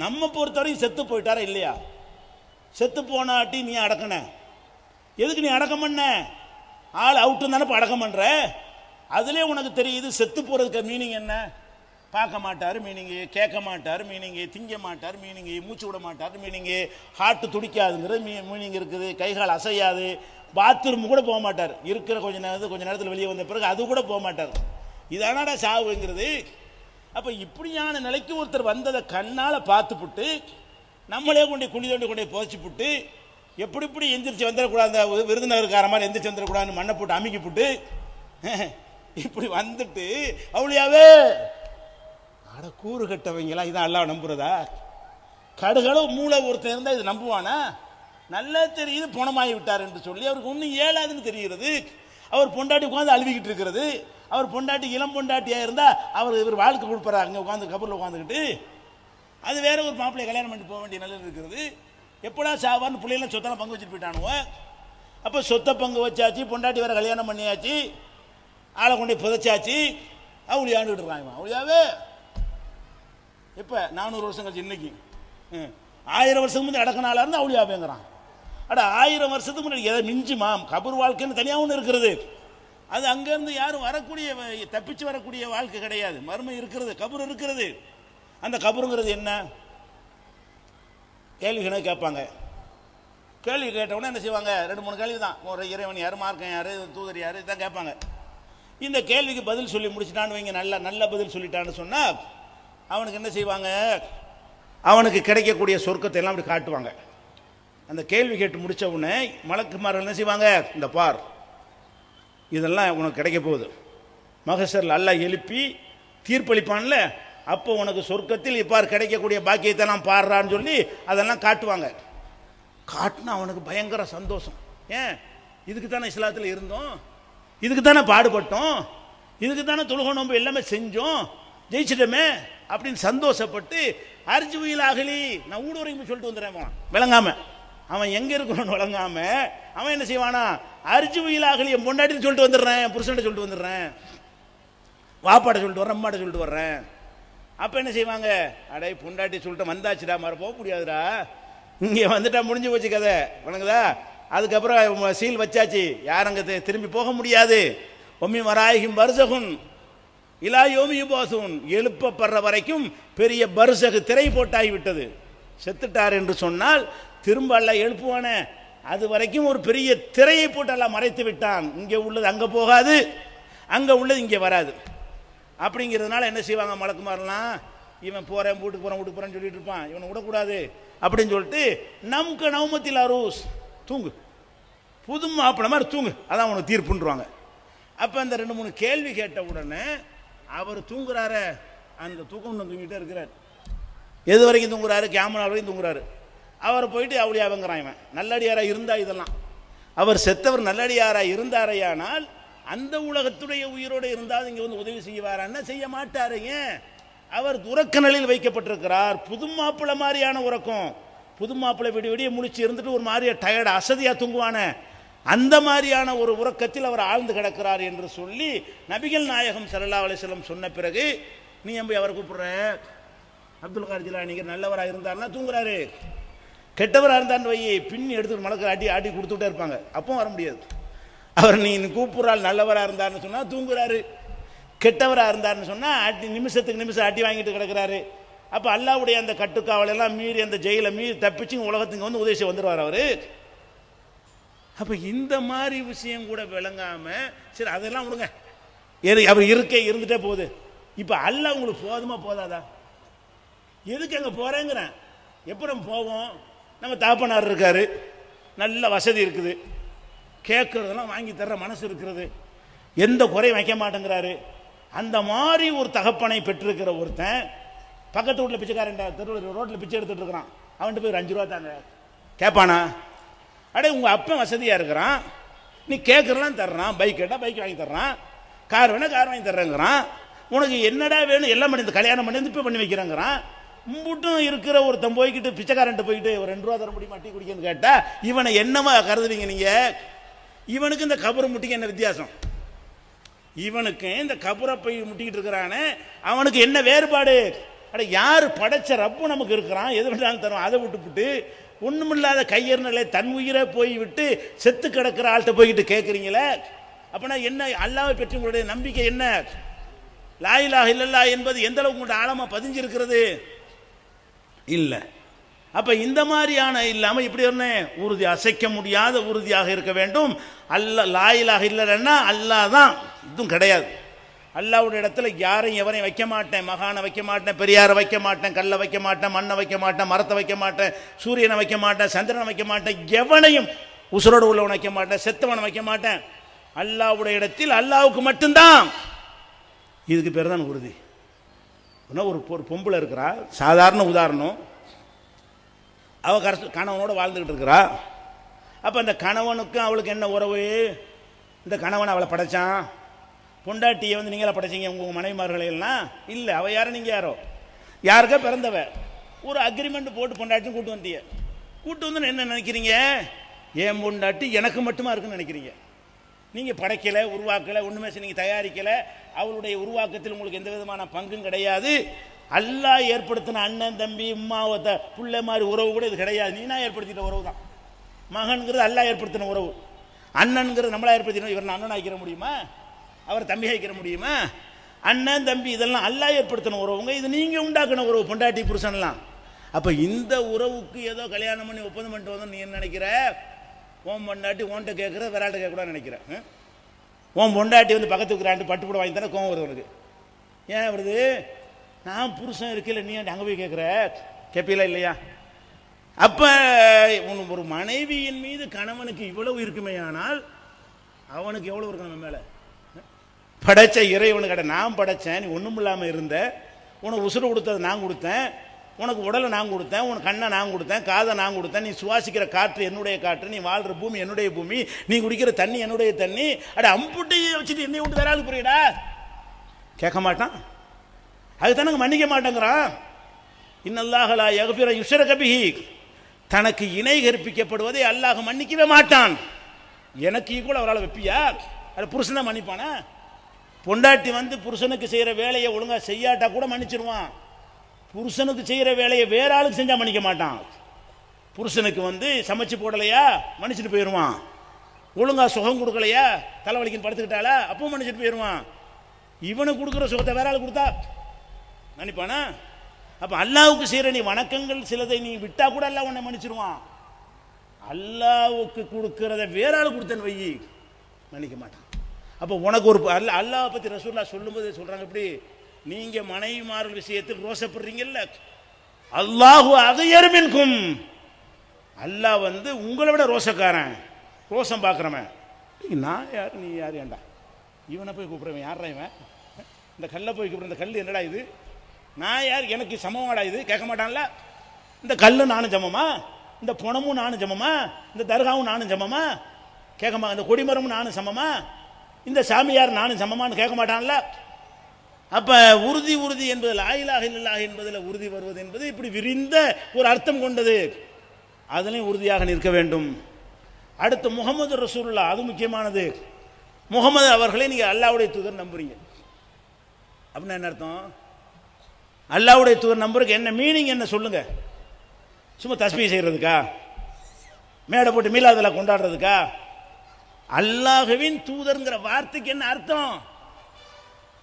நம்ம பொறுத்தவரையும் செத்து போயிட்டாரா இல்லையா? செத்து போனாட்டி நீ அடக்கண, எதுக்கு நீ அடக்கம் பண்ண? ஆள் அவுட்டு தானே இப்போ அடக்கம் பண்ற. அதுலேயே உனக்கு தெரியுது செத்து போறதுக்கு மீனிங் என்ன. பார்க்க மாட்டார் மீனிங்கு, கேட்க மாட்டார் மீனிங்கு, திங்க மாட்டார் மீனிங்கு, மூச்சு விட மாட்டார் மீனிங்கு, ஹார்ட் துடிக்காதுங்கிறது மீனிங் இருக்குது, கைகால் அசையாது, பாத்ரூம் கூட போக மாட்டார், இருக்கிற கொஞ்ச நேரத்தில் வெளியே வந்த பிறகு அது கூட போக மாட்டார். இதானடா சாவுங்கிறது. அப்போ இப்படியான நிலைக்கு ஒருத்தர் வந்ததை கண்ணால் பார்த்துப்புட்டு நம்மளே கொண்டு குழி தோண்டி கொண்டு புதைச்சி புட்டு எப்படி இப்படி எந்திரிச்சு வந்துடக்கூடாது, விருதுநகருக்கார மாதிரி எந்திரிச்சு வந்துடக்கூடாதுன்னு மண்ணை போட்டு அமுக்கி போட்டு இப்படி வந்துட்டு அவளியாவே அட கூறு கட்டவங்களாம் இதான் எல்லாம் நம்புறதா? கடுகளவு மூளை ஒருத்தர் இருந்தால் இது நம்புவானா? நல்லா தெரியுது பணமாகி விட்டார் என்று சொல்லி அவருக்கு ஒன்றும் ஏழாதுன்னு தெரிகிறது. அவர் பொண்டாட்டி உட்காந்து அழுவிக்கிட்டு இருக்கிறது. அவர் பொண்டாட்டி இளம் பொண்டாட்டியாக இருந்தால் இவர் வாழ்க்கை கொடுப்பாரு அங்கே உட்காந்து கபூரில் உட்காந்துக்கிட்டு. அது வேற ஒரு மாப்பிள்ளையை கல்யாணம் பண்ணிட்டு போக வேண்டிய நிலையில் இருக்கிறது. எப்படா சாவான்னு பிள்ளைலாம் சொத்தெல்லாம் பங்கு வச்சுட்டு போயிட்டானுவ. அப்போ சொத்தை பங்கு வச்சாச்சு, பொண்டாட்டி வேற கல்யாணம் பண்ணியாச்சு, ஆளை கொண்டு புதைச்சாச்சு, அவளி ஆண்டுகிட்டு இருக்காங்க. அவளியாவே இப்போ 400 வருஷம் கழிச்சு இன்னைக்கு 1000 வருஷத்துக்கு முன்னாடி அடக்கினால இருந்து அவளியாவேங்கிறான். அட 1000 வருஷத்துக்கு முன்னாடி எதை மிஞ்சுமா? கபூர் வாழ்க்கைன்னு தனியாக ஒன்று இருக்கிறது. அது அங்கேருந்து யாரும் வரக்கூடிய தப்பிச்சு வரக்கூடிய வாழ்க்கை கிடையாது. மர்மம் இருக்கிறது, கபூர் இருக்கிறது. அந்த கபருங்கிறது என்ன? கேள்வி கேட்பாங்க. கேள்வி கேட்டவுடனே என்ன செய்வாங்க, 2-3 கேள்வி தான். ஒரு இறைவன் யார், மார்க்கம் யார், தூதர் யார், இதான் கேட்பாங்க. இந்த கேள்விக்கு பதில் சொல்லி முடிச்சுட்டான்னு வைங்க, நல்ல பதில் சொல்லிட்டான்னு சொன்னால் அவனுக்கு என்ன செய்வாங்க, அவனுக்கு கிடைக்கக்கூடிய சொர்க்கத்தை எல்லாம் அப்படி காட்டுவாங்க. அந்த கேள்வி கேட்டு முடித்த உடனே மலக்குமார்கள் என்ன செய்வாங்க, இந்த பார் இதெல்லாம் உனக்கு கிடைக்க போகுது, மகசரில் அல்லாஹ் எழுப்பி தீர்ப்பளிப்பான்ல, அப்போ உனக்கு சொர்க்கத்தில் இப்பார் கிடைக்கக்கூடிய பாக்கியத்தை நான் பாடுறான்னு சொல்லி அதெல்லாம் காட்டுவாங்க. காட்டினா அவனுக்கு பயங்கர சந்தோஷம். ஏன், இதுக்கு தானே இஸ்லாத்தில் இருந்தோம், இதுக்கு தானே பாடுபட்டோம், இதுக்கு தானே தொழுகை நோன்பு எல்லாமே செஞ்சோம், ஜெயிச்சிட்டோமே அப்படின்னு சந்தோஷப்பட்டு அர்ஜுவில் அகலி, நான் ஊடு வரைக்கும் சொல்லிட்டு வந்துடுறேன் விளங்காம, அவன் எங்க இருக்கிறோன்னு விளங்காம அவன் என்ன செய்வானா, அர்ஜுவில் அகலி என் பொண்டாட்டி சொல்லிட்டு வந்துடுறேன், புருஷன் சொல்லிட்டு வந்துடுறேன், வாப்பாட்ட சொல்லிட்டு வர்றேன், அம்மாட்ட சொல்லிட்டு வர்றேன். அப்போ என்ன செய்வாங்க, அடே பொண்டாட்டி சொல்லிட்டு வந்தாச்சுடா, மற போக முடியாதுடா, இங்கே வந்துட்டா முடிஞ்சு போச்சு கதை, வணங்குதா, அதுக்கப்புறம் சீல் வச்சாச்சு, யாரும் அங்கே திரும்பி போக முடியாது. ஒம்மி மராயிகும் பர்சகுன் இலா யோமி யுபாசுன், எழுப்பப்படுற வரைக்கும் பெரிய பர்சகு திரை போட்டாகிவிட்டது. செத்துட்டார் என்று சொன்னால் திரும்ப அல்ல எழுப்புவானே, அது வரைக்கும் ஒரு பெரிய திரையை போட்டு அல்ல மறைத்து விட்டான். இங்கே உள்ளது அங்கே போகாது, அங்கே உள்ளது இங்கே வராது. அப்படிங்கிறதுனால என்ன செய்வாங்க மலக்குமாரெல்லாம், இவன் போகிறேன் வீட்டுக்கு போகிறேன்னு சொல்லிட்டு இருப்பான், இவனை விடக்கூடாது அப்படின்னு சொல்லிட்டு நமக்கு நவமத்தில் அரூஸ், தூங்கு, புது மாப்பிள்ள மாதிரி தூங்கு, அதான் உனக்கு தீர்ப்புன்றாங்க. அப்போ அந்த 2-3 கேள்வி கேட்ட உடனே அவர் தூங்குறாரு, அந்த தூக்கம் தூங்கிட்டே இருக்கிறார். எது வரைக்கும் தூங்குறாரு, கேமரா வரைக்கும் தூங்குறாரு. அவரை போயிட்டு அவளியாவங்கிறான், இவன் நல்லடியாராக இருந்தா இதெல்லாம், அவர் செத்தவர் நல்லடியாராக இருந்தாரையானால் அந்த உலகத்துடைய உயிரோடு இருந்தால் இங்கே வந்து உதவி செய்வாரான்னா செய்ய மாட்டாரு. ஏன், அவர் உறக்க நிலையில் வைக்கப்பட்டிருக்கிறார். புது மாப்பிள்ளை மாதிரியான உறக்கம், புது மாப்பிள்ளை விடிய முழிச்சு இருந்துட்டு ஒரு மாதிரியா டயர்டு அசதியா தூங்குவான அந்த மாதிரியான ஒரு உறக்கத்தில் அவர் ஆழ்ந்து கிடக்கிறார் என்று சொல்லி நபிகள் நாயகம் ஸல்லல்லாஹு அலைஹி வஸல்லம் சொன்ன பிறகு, நீ போய் அவரை கூப்பிடுற, அப்துல் காதர் ஜிலானி நல்லவராக இருந்தார்னா தூங்குறாரு, கெட்டவராக இருந்தான்னு வை பின்னி எடுத்துட்டு மலக்கு ஆட்டி கொடுத்துட்டே இருப்பாங்க, அப்போ வர முடியாது. அவர் நீ கூப்பிட்றாள் நல்லவராக இருந்தார்னு சொன்னால் தூங்குறாரு, கெட்டவராக இருந்தார்னு சொன்னால் நிமிஷத்துக்கு நிமிஷம் அடி வாங்கிட்டு கிடக்கிறாரு. அப்போ அல்லாவுடைய அந்த கட்டுக்காவலெல்லாம் மீறி அந்த ஜெயிலை மீறி தப்பிச்சு உலகத்துக்கு வந்து உதவி வந்துடுவார் அவர். அப்போ இந்த மாதிரி விஷயம் கூட விளங்காம, சரி அதெல்லாம் விடுங்க, அவர் இருந்துட்டே போகுது. இப்போ அல்லாஹ் உங்களுக்கு போதுமா போதாதா, எதுக்கு அங்கே போகிறேங்கிறேன். எப்பறம் போவோம், நம்ம தாப்பனார் இருக்காரு, நல்ல வசதி இருக்குது, கேட்கறதெல்லாம் வாங்கி தர்ற மனசு இருக்கிறது, எந்த குறையும் வைக்க மாட்டேங்கிறாரு. அந்த மாதிரி ஒரு தகப்பனை பெற்றிருக்கிற ஒருத்தன் பக்கத்து வீட்டில் பிச்சைக்காரன் தெருவில் ரோட்டில் பிச்சை எடுத்துட்டு இருக்கிறான், அவன்கிட்ட போய் 5 ரூபா தாங்க கேட்பானா? அடே உங்கள் அப்பன் வசதியாக இருக்கிறான், நீ கேட்குறலாம் தர்றான், பைக் கேட்டால் பைக் வாங்கி தர்றான், கார் வேணால் கார் வாங்கி தர்றேங்கிறான், உனக்கு என்னடா வேணும் எல்லாம் பண்ணி கல்யாணம் பண்ணி இப்போ பண்ணி வைக்கிறேங்கிறான். மும்புட்டும் இருக்கிற ஒருத்தன் போய்கிட்டு பிச்சைக்காரன்ட்டு போய்கிட்டு ஒரு 2 ரூபா தர முடியுமா டீ குடிக்கன்னு கேட்டால் இவனை என்னமா கருதுவீங்க நீங்கள்? இவனுக்கு இந்த கபரை முட்டிக்கு என்ன வித்தியாசம்? இவனுக்கு இந்த கபரை போய் முட்டிக்கிட்டு இருக்கிறானே அவனுக்கு என்ன வேறுபாடு? அட யார் படைச்ச ரப்பு நமக்கு இருக்கிறான், எது வேணாலும் தரும், அதை விட்டுவிட்டு ஒன்றுமில்லாத கையறினலை தன் உயிரை போய் விட்டு செத்து கிடக்கிற ஆள்கிட்ட போய்கிட்டு கேட்குறீங்களே, அப்படின்னா என்ன? அல்லாஹ்வை பற்றி உங்களுடைய நம்பிக்கை என்ன? லா இலாஹ இல்லல்லாஹ் என்பது எந்த அளவுக்கு உங்களுடைய ஆழமாக பதிஞ்சிருக்கிறது? இல்லை. அப்போ இந்த மாதிரியான இல்லாமல் இப்படி ஒன்று உறுதி, அசைக்க முடியாத உறுதியாக இருக்க வேண்டும். அல்லாஹ் லா இலாஹ இல்லைன்னா அல்லாஹ் தான், இதுவும் கிடையாது. அல்லாஹ்வுடைய இடத்துல யாரையும் எவரையும் வைக்க மாட்டேன், மகானை வைக்க மாட்டேன், பெரியாரை வைக்க மாட்டேன், கல்லை வைக்க மாட்டேன், மண்ணை வைக்க மாட்டேன், மரத்தை வைக்க மாட்டேன், சூரியனை வைக்க மாட்டேன், சந்திரனை வைக்க மாட்டேன், எவனையும் உசுரோடு உள்ளவனை வைக்க மாட்டேன், செத்தவனை வைக்க மாட்டேன். அல்லாஹ்வுடைய இடத்தில் அல்லாஹ்வுக்கு மட்டும்தான். இதுக்கு பேர் தான் உறுதி. ஒரு பொம்பளை இருக்கிறா, சாதாரண உதாரணம், அவள் கணவனோட வாழ்ந்துக்கிட்டு இருக்கிறா. அப்போ அந்த கணவனுக்கும் அவளுக்கு என்ன உறவு? இந்த கணவன் அவளை படைச்சான், பொண்டாட்டியை வந்து நீங்களா படைச்சிங்க உங்கள் மனைவிமார்களை எல்லாம் இல்லை, அவள் யாரும் நீங்கள் யாரோ யாருக்கா பிறந்தவ, ஒரு அக்ரிமெண்ட் போட்டு பொண்டாட்டியும் கூட்டு வந்தீங்க. கூட்டு வந்து என்ன நினைக்கிறீங்க? ஏன் பொண்டாட்டி எனக்கு மட்டுமா இருக்குன்னு நினைக்கிறீங்க. நீங்கள் படைக்கலை, உருவாக்கலை, ஒன்றுமே நீங்கள் தயாரிக்கலை, அவளுடைய உருவாக்கத்தில் உங்களுக்கு எந்த விதமான பங்கும் கிடையாது. அல்லாஹ் ஏற்படுத்தின அண்ணன் தம்பி உம்மாவத்தை புள்ளை மாதிரி உறவு கூட இது கிடையாது, நீனா ஏற்படுத்திட்ட உறவு தான். மகன்கிறது அல்லாஹ் ஏற்படுத்தின உறவு, அண்ணன்கிறது நம்மளா ஏற்படுத்தின. இவர் அண்ணன் ஆக்கிற முடியுமா? அவர் தம்பி ஆக்கிற முடியுமா? அண்ணன் தம்பி இதெல்லாம் அல்லாஹ் ஏற்படுத்தின உறவுங்க, இது நீங்கள் உண்டாக்கின உறவு, பொண்டாட்டி புருஷன்லாம். அப்போ இந்த உறவுக்கு ஏதோ கல்யாணம் பண்ணி ஒப்பந்தம் பண்ணிட்டு வந்தோம் நீ என்ன நினைக்கிற? ஓம் பொண்டாட்டி ஓன்ட்ட கேட்குற விராட்ட கேட்கக்கூடாது நினைக்கிறேன். ஓம் பொண்டாட்டி வந்து பக்கத்துக்கு ரெண்டு பட்டு போட வாங்கி தானே கோவம் வருது உனக்கு. ஏன் வருது? நான் புருஷன் இருக்கல, நீ அங்கே போய் கேட்குற, கேட்பீங்களா இல்லையா? அப்போ ஒரு மனைவியின் மீது கணவனுக்கு இவ்வளவு இருக்குமே, ஆனால் அவனுக்கு எவ்வளவு இருக்கும் நம்ம மேலே? படைச்ச இறைவனு கடை நான் படைச்சேன், நீ ஒன்றும் இல்லாமல் இருந்த, உனக்கு உசுறு கொடுத்தது நான் கொடுத்தேன், உனக்கு உடலை நான் கொடுத்தேன், உனக்கு கண்ணை நான் கொடுத்தேன், காதை நான் கொடுத்தேன், நீ சுவாசிக்கிற காற்று என்னுடைய காற்று, நீ வாழ்கிற பூமி என்னுடைய பூமி, நீ குடிக்கிற தண்ணி என்னுடைய தண்ணி, அட அம்புட்டையை வச்சுட்டு என்னை விட்டு வேற ஆளுக்கு புரியுடா? கேட்க மாட்டான். அதுதானங்க மன்னிக்க மாட்டேங்கிறான். இன்னல்லாஹ் லா யக்ஃபிரு யுஷ்ரக பிஹி, தனக்கு இணை கற்பிக்கப்படுவதை அல்லாஹ் மன்னிக்கவே மாட்டான். எனக்கு ஈக்குவல் அவரால் வைப்பியா? அது புருஷன் தான் மன்னிப்பானா? பொண்டாட்டி வந்து புருஷனுக்கு செய்கிற வேலையை ஒழுங்காக செய்யாட்டா கூட மன்னிச்சிருவான். புருஷனுக்கு செய்கிற வேலையை வேற ஆளுக்கு செஞ்சால் மன்னிக்க மாட்டான். புருஷனுக்கு வந்து சமைச்சு போடலையா மன்னிச்சுட்டு போயிடுவான். ஒழுங்காக சுகம் கொடுக்கலையா, தலைவலிக்குன்னு படுத்துக்கிட்டாளா அப்பவும் மன்னிச்சுட்டு போயிடுவான். இவனுக்கு கொடுக்குற சுகத்தை வேற ஆளுக்கு கொடுத்தா மன்னிப்பானா? அப்போ அல்லாவுக்கு செய்கிற நீ வணக்கங்கள் சிலதை நீ விட்டா கூட அல்லாஹ் உன்னை மன்னிச்சிருவான். அல்லாவுக்கு கொடுக்கறத வேற ஆள் கொடுத்தேன்னு வையி மன்னிக்க மாட்டான். அப்போ உனக்கு ஒரு அல்லாஹ் பற்றி ரசூலுல்லாஹ் சொல்லும்போது சொல்கிறாங்க, இப்படி நீங்கள் மனைவிமார்கள் விஷயத்தில் ரோசப்படுறீங்கல்ல, அல்லாஹு அகையர் மின்கும், அல்லாஹ் வந்து உங்களை விட ரோசக்காரன், ரோசம் பார்க்குறவன். நான் யார் நீ யார்? ஏண்டா இவனை போய் கூப்பிட்றவன் யாரா இவன்? இந்த கல்லை போய் கூப்பிட்ற, இந்த கல் என்னடா இது? நான் யார்? எனக்கு சமமாடா இது? கேட்க மாட்டான்ல. இந்த கல்லு நானும் சமமா? இந்த புணமும் நானும் சமமா? இந்த தர்காவும் நானும் சமமா? கேட்கமா? இந்த கொடிமரமும் நானும் சமமா? இந்த சாமியார் நானும் சமமானு கேட்க மாட்டான்ல. அப்போ உறுதி என்பது லா இலாஹ இல்லல்லாஹ் என்பதில் உறுதி வருவது என்பது இப்படி விரிந்த ஒரு அர்த்தம் கொண்டது. அதிலையும் உறுதியாக நிற்க வேண்டும். அடுத்து முகமது ரசூலுல்லாஹ், அது முக்கியமானது. முகமது அவர்களை நீங்கள் அல்லாஹ்வுடைய தூதர் நம்புறீங்க அப்படின்னா என்ன அர்த்தம்? அல்லாஹ்வுடைய தூதர் நம்புறதுக்கு என்ன மீனிங் என்ன சொல்லுங்க? சும்மா தஸ்பீஹ் செய்கிறதுக்கா? மேடை போட்டு மீலாதுல கொண்டாடுறதுக்கா? அல்லாஹ்வின் தூதர்ங்கிற வார்த்தைக்கு என்ன அர்த்தம்?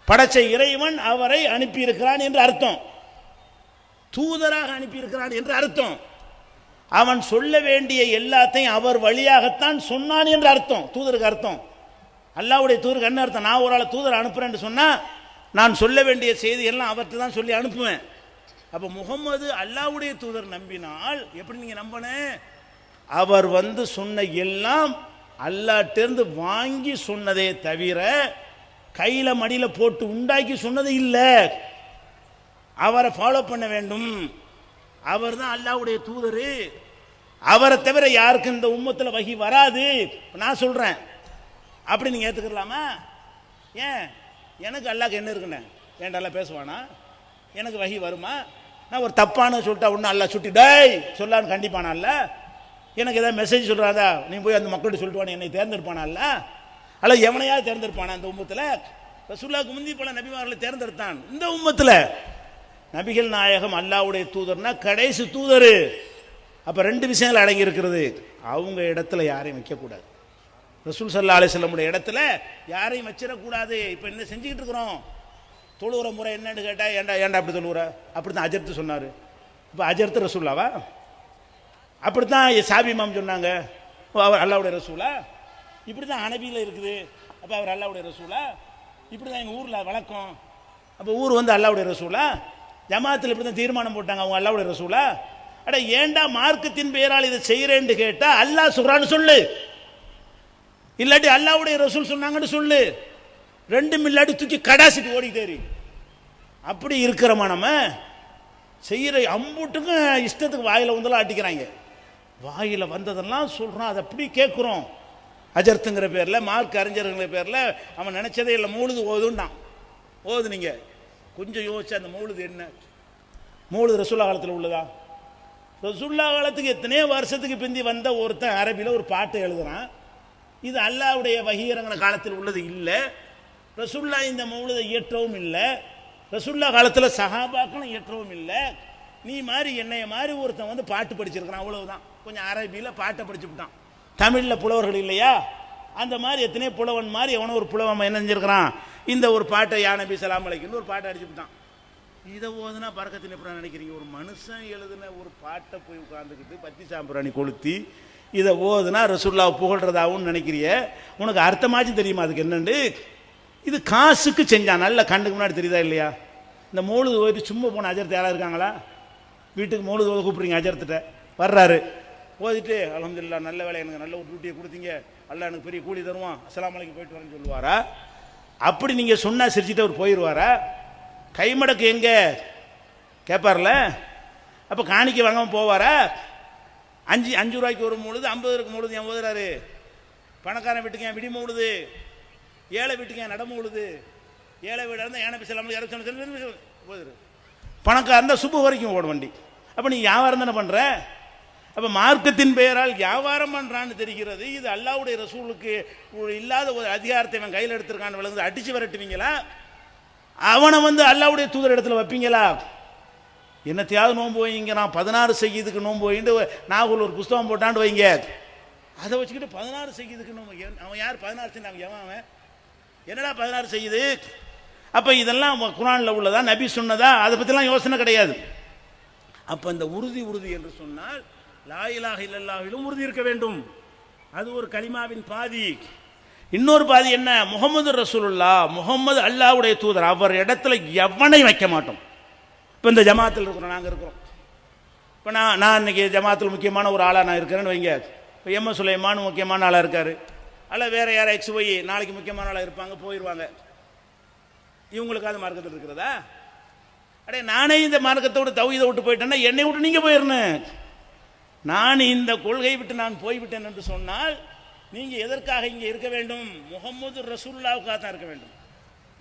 படைச்ச இறைவன் அவரை அனுப்பியிருக்கிறான் என்று அர்த்தம். தூதராக அனுப்பியிருக்கிறான் என்று அர்த்தம். அவன் சொல்ல வேண்டிய எல்லாத்தையும் அவர் வழியாகத்தான் சொன்னான் என்று அர்த்தம். தூதருக்கு அர்த்தம். அல்லாஹ்வுடைய தூதருக்கு என்ன அர்த்தம்? நான் ஒரு ஆள் தூதர் அனுப்புறேன்னு சொன்னா நான் சொல்ல வேண்டிய செய்தி எல்லாம் அவர்கிட்ட தான் சொல்லி அனுப்புவேன். அப்போ முகமது அல்லாஹ்வுடைய தூதர் நம்பினால் எப்படி நீங்க நம்பணும்? அவர் வந்து சொன்ன எல்லாம் அல்லாஹ்ட்டேருந்து வாங்கி சொன்னதே தவிர கையில மடியில போட்டு உண்டாக்கி சொன்னது இல்லை. அவரை ஃபாலோ பண்ண வேண்டும். அவர் தான் அல்லாஹ்வுடைய தூதர். அவரை தவிர யாருக்கு இந்த உம்மத்தில் வகி வராது நான் சொல்றேன். அப்படி நீங்க ஏத்துக்கலாமா? ஏன் எனக்கு அல்லாஹ்க்கு என்ன இருக்குன்னு ஏன்டா பேசுவானா? எனக்கு வகி வருமா? நான் ஒரு தப்பான சொல்லிட்டா ஒன்று அல்லாஹ் சுட்டி டேய் சொல்லான்னு கண்டிப்பானா? அல்ல எனக்கு ஏதாவது மெசேஜ் சொல்றாதா நீ போய் அந்த மக்கள்கிட்ட சொல்லிட்டு என்னை தேர்ந்தெடுப்பானா? அல்ல அல்ல எவனையாவது தேர்ந்தெடுப்பானா? அந்த உம்மத்தில் ரசூலுல்லாஹ்க்கு முந்தி பல நபிமார்களை தேர்ந்தெடுத்தான். இந்த உம்மத்தில் நபிகள் நாயகம் அல்லாஹ்வுடைய தூதர்னா கடைசி தூதர். அப்போ ரெண்டு விஷயங்கள் அடங்கி இருக்கிறது. அவங்க இடத்துல யாரையும் வைக்கக்கூடாது. ரசூல் ஸல்லல்லாஹு அலைஹி வஸல்லம் இடத்துல யாரையும் வச்சிடக்கூடாது. இப்போ என்ன செஞ்சுக்கிட்டு இருக்கிறோம்? தொழுகிற முறை என்னன்னு கேட்டால் ஏன்டா அப்படி தொழுகிற? அப்படி தான் அஜர்த்து சொன்னார். இப்போ அஜர்த்து ரசூல்லாவா? அப்படித்தான் சாபி இமாம் சொன்னாங்க, அவர் அல்லாஹ்வுடைய ரசூலா? இப்படி தான் ஹனபியில் இருக்குது, அப்போ அவர் அல்லாஹ்வுடைய ரசூலா? இப்படி தான் எங்கள் ஊரில் வழக்கம், அப்போ ஊர் வந்து அல்லாஹ்வுடைய ரசூலா? ஜமாத்தில் இப்படி தான் தீர்மானம் போட்டாங்க, அவங்க அல்லாஹ்வுடைய ரசூலா? அட ஏண்டா மார்க்கத்தின் பெயரால் இதை செய்கிறேன்னு கேட்டால் அல்லாஹ் சொல்கிறான்னு சொல்லு, இல்லாட்டி அல்லாஹ்வுடைய ரசூல் சொன்னாங்கன்னு சொல்லு. ரெண்டும் இல்லாட்டி தூக்கி கடாசிட்டு ஓடிக்கிட்டேரி. அப்படி இருக்கிறோமா நம்ம? செய்கிற அம்புட்டுக்கும் இஷ்டத்துக்கு வாயில் வந்தெல்லாம் அடிக்கிறாங்க. வாயில் வந்ததெல்லாம் சொல்கிறான், அதை அப்படி கேட்குறோம். அஜர்த்துங்கிற பேரில், மார்க் அறிஞருங்கிற பேரில் அவன் நினச்சதே இல்லை. மௌலுது ஓதுண்டான். ஓது நீங்கள் கொஞ்சம் யோசிச்சு அந்த மௌலுது என்ன? மௌலுது ரசூல்லா காலத்தில் உள்ளதா? ரசூல்லா காலத்துக்கு எத்தனையோ வருஷத்துக்கு பிந்தி வந்த ஒருத்தன் அரபியில் ஒரு பாட்டு எழுதுறான். இது அல்லாஹ்வுடைய வஹி இறங்கின காலத்தில் உள்ளது இல்லை. ரசூல்லா இந்த மௌலுதை இயற்றவும் இல்லை. ரசூல்லா காலத்தில் சஹாபாக்களும் இயற்றவும் இல்லை. நீ மாதிரி என்னைய மாதிரி ஒருத்தன் வந்து பாட்டு படிச்சிருக்கிறான், அவ்வளவுதான். கொஞ்சம் அரபியில் பாட்டை படிச்சுட்டான். தமிழில் புலவர்கள் இல்லையா? அந்த மாதிரி எத்தனையோ புலவன் மாதிரி எவனோ ஒரு புலவன் என்ன செஞ்சிருக்கிறான், இந்த ஒரு பாட்டை யா நபி ஸலாம் அலைஹின்னு ஒரு பாட்டை அடிச்சுட்டான். இதை ஓதுனா பறக்கத்தின் எப்படி நினைக்கிறீங்க? ஒரு மனுஷன் எழுதுன ஒரு பாட்டை போய் உட்காந்துக்கிட்டு பத்தி சாம்பிராணி கொளுத்தி இதை ஓதுனா ரசூலுல்லாஹ் புகழ்றதாவும் நினைக்கிறிய? உனக்கு அர்த்தமாச்சும் தெரியுமா அதுக்கு என்னண்டு? இது காசுக்கு செஞ்சான். நல்ல கண்டுக்கு முன்னாடி தெரியுதா இல்லையா? இந்த மௌலுது ஓதிட்டு சும்மா போன அஜரத்து யாராக இருக்காங்களா? வீட்டுக்கு மௌலுது ஓத கூப்பிட்றீங்க, அஜரத்துட்ட வர்றாரு, ஓதிட்டு அல்ஹம்துலில்லாஹ் நல்ல வேலை, எனக்கு நல்ல ஒரு டியூட்டியை கொடுத்தீங்க, அல்லாஹ் எனக்கு பெரிய கூலி தருவான், அஸ்ஸலாமு அலைக்கும் போயிட்டு வரேன்னு சொல்லுவாரா? அப்படி நீங்கள் சொன்னால் சிரிச்சுட்டு அவர் போயிடுவாரா? கைமடக்கு எங்க கேட்பார்ல? அப்போ காணிக்க வாங்காமல் போவாரா? 5 ரூபாய்க்கு ஒரு மூழுது 50 ரூபாய்க்கு மூழுது ஏன் ஓதுறாரு? பணக்காரன் வீட்டுக்கு ஏன் விடி மூழுது? ஏழை வீட்டுக்கு ஏன் நட மூழுது? ஏழை வீடாக இருந்தால் ஏனை பிசலாமல் யாரும் போதுரு, பணக்காரன் இருந்தால் சுப்பு வரைக்கும் ஓடும் வண்டி. அப்போ நீ வியாபாரம் தானே பண்ணுற? அப்போ மார்க்கத்தின் பெயரால் வியாபாரம் பண்ணுறான்னு தெரிகிறது. இது அல்லாஹ்வுடைய ரசூலுக்கு இல்லாத ஒரு அதிகாரத்தை அவன் கையில் எடுத்திருக்கான்னு விளங்குது. அடித்து விரட்டுவீங்களா? அவனை அல்லாஹ்வுடைய தூதர் இடத்துல வைப்பீங்களா? என்னத்தையாவது நோன்பு வைங்க, நான் 16 செய்யதுக்கு நோன்பு வைண்டு நாகூர் ஒரு புஸ்தகம் போட்டான்னு வைங்க, அதை வச்சுக்கிட்டு 16 செய்யதுக்கு நோன்பு. அவன் யார் 16 செய்ய? அவன் என்னடா 16 செய்யுது? அப்போ இதெல்லாம் குர்ஆனில் உள்ளதா, நபி சொன்னதா? அதை பற்றிலாம் யோசனை கிடையாது. அப்போ இந்த உறுதி என்று சொன்னால் லா இலாஹ இல்லல்லாஹிலும் உறுதி இருக்க வேண்டும். அது ஒரு கலிமாவின் பாதி. இன்னொரு பாதி என்ன? முஹம்மது ரசூலுல்லாஹ், முஹம்மது அல்லாஹ்வுடைய தூதர், அவர் இடத்துல எவனை வைக்க மாட்டோம். இப்போ இந்த ஜமாத்தில் இருக்கிறோம், நாங்கள் இருக்கிறோம். இப்போ நான் இன்னைக்கு ஜமாத்தில் முக்கியமான ஒரு ஆளாக நான் இருக்கிறேன்னு வைங்க. இப்போ எம் சுலைமான் முக்கியமான ஆளாக இருக்கார், அல்ல வேற யாரும் XY நாளைக்கு முக்கியமான ஆளாக இருப்பாங்க, போயிடுவாங்க. இவங்களுக்காவது மார்க்கத்தில் இருக்கிறதா? அடே, நானே இந்த மார்க்கத்தோடு தௌஹீதை விட்டு போயிட்டேன்னா என்னை விட்டு நீங்கள் போயிடணும். நான் இந்த கொள்கை விட்டு நான் போய்விட்டேன் என்று சொன்னால் நீங்கள் எதற்காக இங்கே இருக்க வேண்டும்? முஹம்மது ரசூலுல்லாஹ்வுக்காக தான் இருக்க வேண்டும்.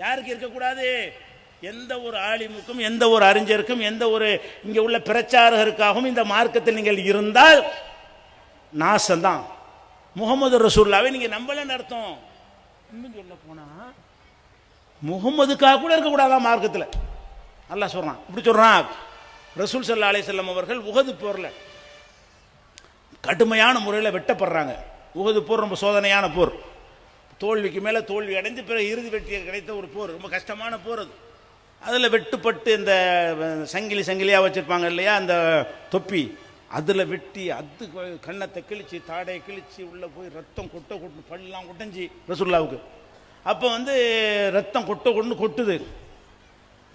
யாருக்கு இருக்கக்கூடாது? எந்த ஒரு ஆலிமுக்கும், எந்த ஒரு அறிஞருக்கும், எந்த ஒரு இங்கே உள்ள பிரச்சாரகருக்காகவும் இந்த மார்க்கத்தில் நீங்கள் இருந்தால் நாசம்தான். முஹம்மது ரசூலுல்லாஹ்வை நீங்கள் நம்பலன்னு அர்த்தம். இன்னும் சொல்ல போனா முஹம்மதுக்காக கூட இருக்கக்கூடாதான் மார்க்கத்தில். அல்லாஹ் சொல்றான், இப்படி சொல்றான். ரசூல் ஸல்லல்லாஹு அலைஹி வஸல்லம் அவர்கள் உஹது போர்ல கடுமையான முறையில் வெட்டப்படுறாங்க. உஹது போர் ரொம்ப சோதனையான போர், தோல்விக்கு மேலே தோல்வி அடைந்து பிறகு இறுதி வெற்றி கிடைத்த ஒரு போர், ரொம்ப கஷ்டமான போர். அது அதில் வெட்டுப்பட்டு இந்த சங்கிலியாக வச்சுருப்பாங்க இல்லையா, அந்த தொப்பி, அதில் வெட்டி அது கண்ணத்தை கிழிச்சு தாடையை கிழிச்சு உள்ளே போய் ரத்தம் கொட்ட பல்லாம் கொட்டஞ்சி ரசூலுல்லாஹ்வுக்கு. அப்போ ரத்தம் கொட்டுது,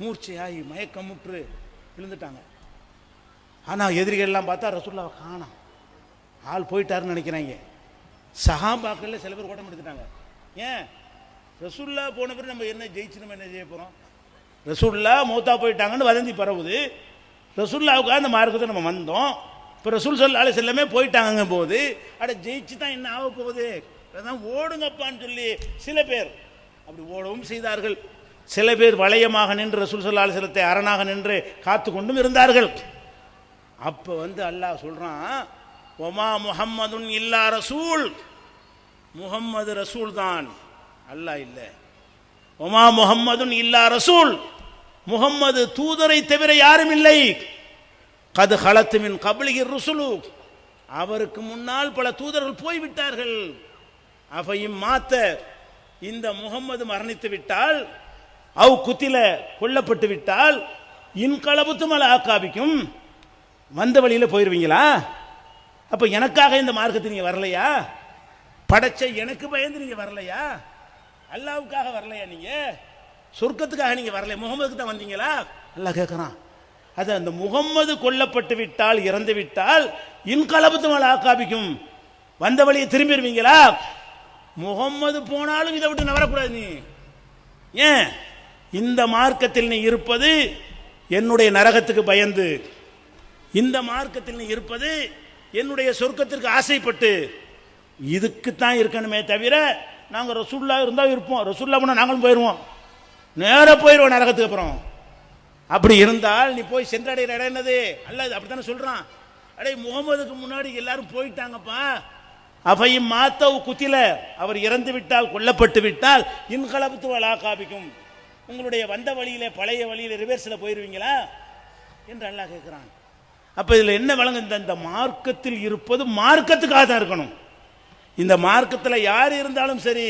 மூர்ச்சையாகி மயக்கமுற்று விழுந்துட்டாங்க. ஆனால் எதிரிகள்லாம் பார்த்தா ரசூலுல்லாஹ்வை காணோம், ஆள் போயிட்டாருன்னு நினைக்கிறாங்க. சஹாபாக்களில் சில பேர் ஓட்டம் எடுத்துட்டாங்க. ஏன்? ரசூலுல்லாஹ் போன பிறகு நம்ம என்ன ஜெயிச்சு நம்ம என்ன செய்ய போகிறோம்? ரசூலுல்லாஹ் மௌத்தா போயிட்டாங்கன்னு வதந்தி பரவுது. ரசூலுல்லாஹ்வுக்காக அந்த மார்க்கத்தை நம்ம வந்தோம். இப்போ ரசூல் ஸல்லல்லாஹு அலைஹி வஸல்லமே போயிட்டாங்க போது அட ஜெயிச்சு தான் என்ன ஆக போகுது? அதான் ஓடுங்கப்பான்னு சொல்லி சில பேர் அப்படி ஓடவும் செய்தார்கள். சில பேர் வளையமாக நின்று ரசூல் ஸல்லல்லாஹு அலைஹி வஸல்லத்தை அரணாக நின்று காத்து கொண்டும் இருந்தார்கள். அப்போ அல்லாஹ் சொல்றான், ஒமா முஹம்மதுன் இல்லா ரசூல், முஹம்மது ரசூல் தான், அல்லாஹ் இல்லை. ஒமா முஹம்மதுன் இல்லா ரசூல், முஹம்மது தூதரை தவிர யாரும் இல்லை. கது ஹலத்து மின் கப்லிஹி ருசுலு, அவருக்கு முன்னால் பல தூதர்கள் போய்விட்டார்கள். அஃபையும் மாத்த, இந்த முஹம்மது மரணித்து விட்டால், அவ் குத்தில கொல்லப்பட்டு விட்டால், இன்கலபுத்தும் அல ஆக்காபிக்கும், வந்த வழியில் போயிடுவீங்களா? அப்போ எனக்காக இந்த மார்க்கத்தை நீங்கள் வரலையா? படைச்ச எனக்கு பயந்து நீங்கள் வரலையா? அல்லாவுக்காக வரலையா? நீங்கள் சொர்க்கத்துக்காக நீங்கள் வரலையா? முகமதுக்கு தான் வந்தீங்களா? அல்லாஹ் கேட்குறான். அது அந்த முகம்மது கொல்லப்பட்டு விட்டால், இறந்து விட்டால், இன்கலபத்து மேலே ஆக்காபிக்கும், வந்த வழியை திரும்பிடுவீங்களா? முகம்மது போனாலும் இதை விட்டு நவரக்கூடாது. நீ ஏன் இந்த மார்க்கத்தில் நீ இருப்பது? என்னுடைய நரகத்துக்கு பயந்து. இந்த மார்க்கத்தில் நீ இருப்பது என்னுடைய சொர்க்கத்திற்கு ஆசைப்பட்டு. இதுக்குத்தான் இருக்கணுமே தவிர நாங்கள் ரசூலுல்லாஹ் இருந்தால் இருப்போம், ரசூலுல்லாஹ் போனால் நாங்களும் போயிடுவோம், நேராக போயிடுவோம் நரகத்துக்கு. அப்புறம் அப்படி இருந்தால் நீ போய் சென்றடைகிற இடம் என்னது? அல்ல, அப்படித்தானே சொல்றான். அடே, முகமதுக்கு முன்னாடி எல்லாரும் போயிட்டாங்கப்பா. அஃபையும் மாத்தவ் குத்தில, அவர் இறந்து விட்டால், கொல்லப்பட்டு விட்டால், இன்கலபத்து வலா காபிக்கும், உங்களுடைய வந்த வழியில பழைய வழியில ரிவர்ஸில் போயிடுவீங்களா என்று அல்லாஹ் கேட்குறான். அப்போ இதில் என்ன வழங்க? இந்த மார்க்கத்தில் இருப்பது மார்க்கத்துக்காக தான் இருக்கணும். இந்த மார்க்கத்தில் யார் இருந்தாலும் சரி,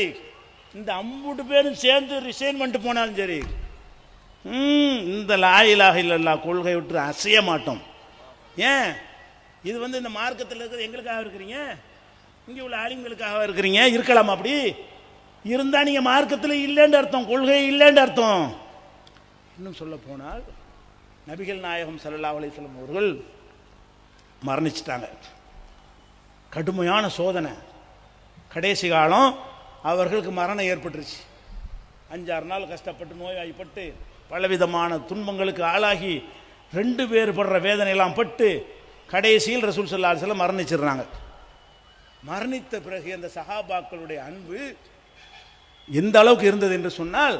இந்த 50 பேரும் சேர்ந்து ரிசைன் பண்ணிட்டு போனாலும் சரி, இந்த லா இலாஹ இல்லல்லாஹ் கொள்கை விட்டு அசைய மாட்டோம். ஏன் இது இந்த மார்க்கத்தில் இருக்கிறது எங்களுக்காக இருக்கிறீங்க, இங்கே உள்ள ஆலிம்களுக்காக இருக்கிறீங்க, இருக்கலாம். அப்படி இருந்தால் நீங்கள் மார்க்கத்தில் இல்லைன்னு அர்த்தம், கொள்கை இல்லைன்னு அர்த்தம். இன்னும் சொல்ல போனால் நபிகள் நாயகம் ஸல்லல்லாஹு அலைஹி வஸல்லம் அவர்கள் மரணிச்சிட்டாங்க. கடுமையான சோதனை, கடைசி காலம் அவர்களுக்கு மரணம் ஏற்பட்டுருச்சு. 5-6 நாள் கஷ்டப்பட்டு நோய்வாய்ப்பட்டு பலவிதமான துன்பங்களுக்கு ஆளாகி 2 பேர் படுற வேதனையெல்லாம் பட்டு கடைசியில் ரசூல் ஸல்லல்லாஹு அலைஹி வஸல்லம் மரணிச்சிடுறாங்க. மரணித்த பிறகு அந்த சஹாபாக்களுடைய அன்பு எந்த அளவுக்கு இருந்தது என்று சொன்னால்